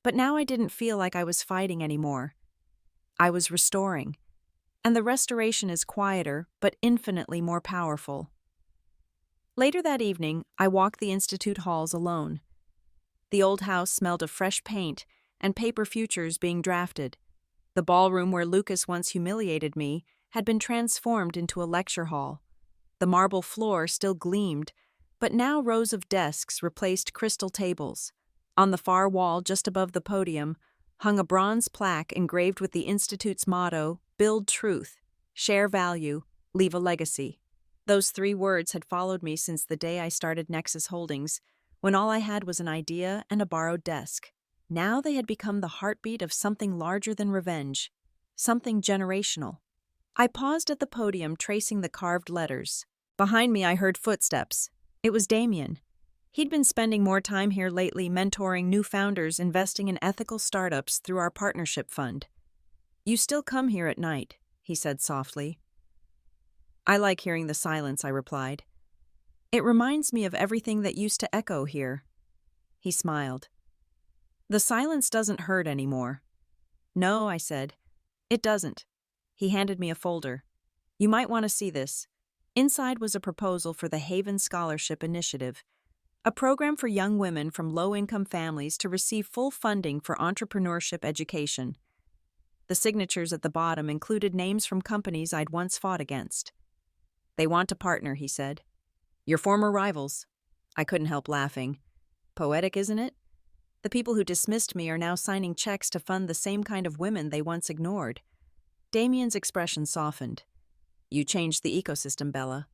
But now I didn't feel like I was fighting anymore. I was restoring. And the restoration is quieter, but infinitely more powerful. Later that evening, I walked the Institute halls alone. The old house smelled of fresh paint and paper futures being drafted. The ballroom where Lucas once humiliated me had been transformed into a lecture hall. The marble floor still gleamed, but now rows of desks replaced crystal tables. On the far wall, just above the podium, hung a bronze plaque engraved with the Institute's motto, Build Truth, Share Value, Leave a Legacy. Those 3 words had followed me since the day I started Nexus Holdings, when all I had was an idea and a borrowed desk. Now they had become the heartbeat of something larger than revenge, something generational. I paused at the podium, tracing the carved letters. Behind me, I heard footsteps. It was Damien. He'd been spending more time here lately, mentoring new founders, investing in ethical startups through our partnership fund. You still come here at night, he said softly. I like hearing the silence, I replied. It reminds me of everything that used to echo here. He smiled. The silence doesn't hurt anymore. No, I said. It doesn't. He handed me a folder. You might want to see this. Inside was a proposal for the Haven Scholarship Initiative, a program for young women from low-income families to receive full funding for entrepreneurship education. The signatures at the bottom included names from companies I'd once fought against. They want to partner, he said. Your former rivals. I couldn't help laughing. Poetic, isn't it? The people who dismissed me are now signing checks to fund the same kind of women they once ignored. Damien's expression softened. You changed the ecosystem, Bella.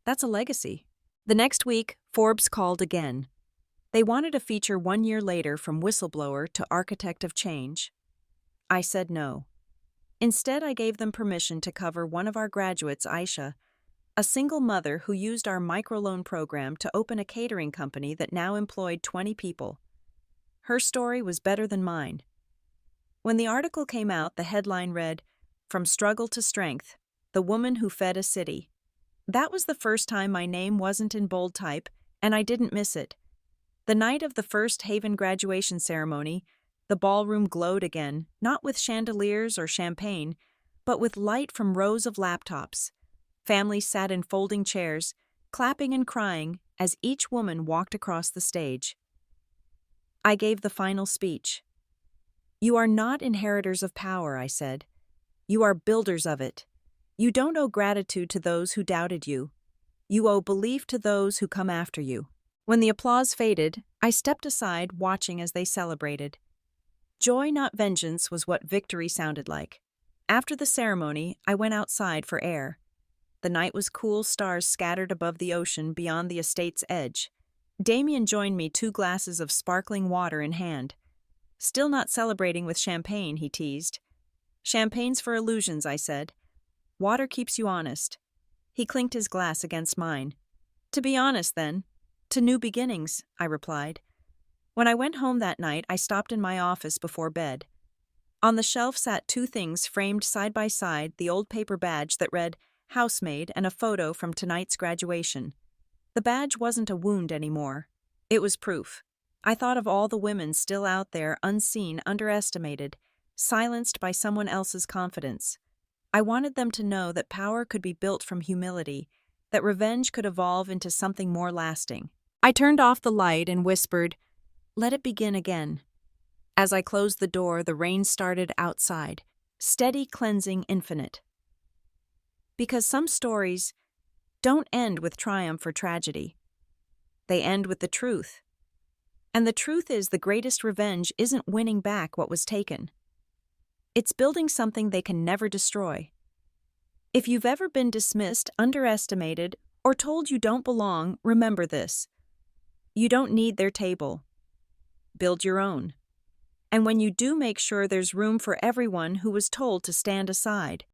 That's a legacy. The next week, Forbes called again. They wanted a feature 1 year later, from whistleblower to architect of change. I said no. Instead, I gave them permission to cover one of our graduates, Aisha, a single mother who used our microloan program to open a catering company that now employed 20 people. Her story was better than mine. When the article came out, the headline read, From Struggle to Strength, The Woman Who Fed a City. That was the first time my name wasn't in bold type, and I didn't miss it. The night of the first Haven graduation ceremony, the ballroom glowed again, not with chandeliers or champagne, but with light from rows of laptops. Families sat in folding chairs, clapping and crying as each woman walked across the stage. I gave the final speech. You are not inheritors of power, I said. You are builders of it. You don't owe gratitude to those who doubted you. You owe belief to those who come after you. When the applause faded, I stepped aside, watching as they celebrated. Joy, not vengeance, was what victory sounded like. After the ceremony, I went outside for air. The night was cool, stars scattered above the ocean beyond the estate's edge. Damien joined me, 2 glasses of sparkling water in hand. Still not celebrating with champagne, he teased. Champagne's for illusions, I said. Water keeps you honest. He clinked his glass against mine. To be honest, then. To new beginnings, I replied. When I went home that night, I stopped in my office before bed. On the shelf sat 2 things framed side by side, the old paper badge that read Housemaid and a photo from tonight's graduation. The badge wasn't a wound anymore. It was proof. I thought of all the women still out there, unseen, underestimated, silenced by someone else's confidence. I wanted them to know that power could be built from humility, that revenge could evolve into something more lasting. I turned off the light and whispered, "Let it begin again." As I closed the door, the rain started outside, steady, cleansing, infinite. Because some stories don't end with triumph or tragedy. They end with the truth. And the truth is, the greatest revenge isn't winning back what was taken. It's building something they can never destroy. If you've ever been dismissed, underestimated, or told you don't belong, remember this. You don't need their table. Build your own. And when you do, make sure there's room for everyone who was told to stand aside.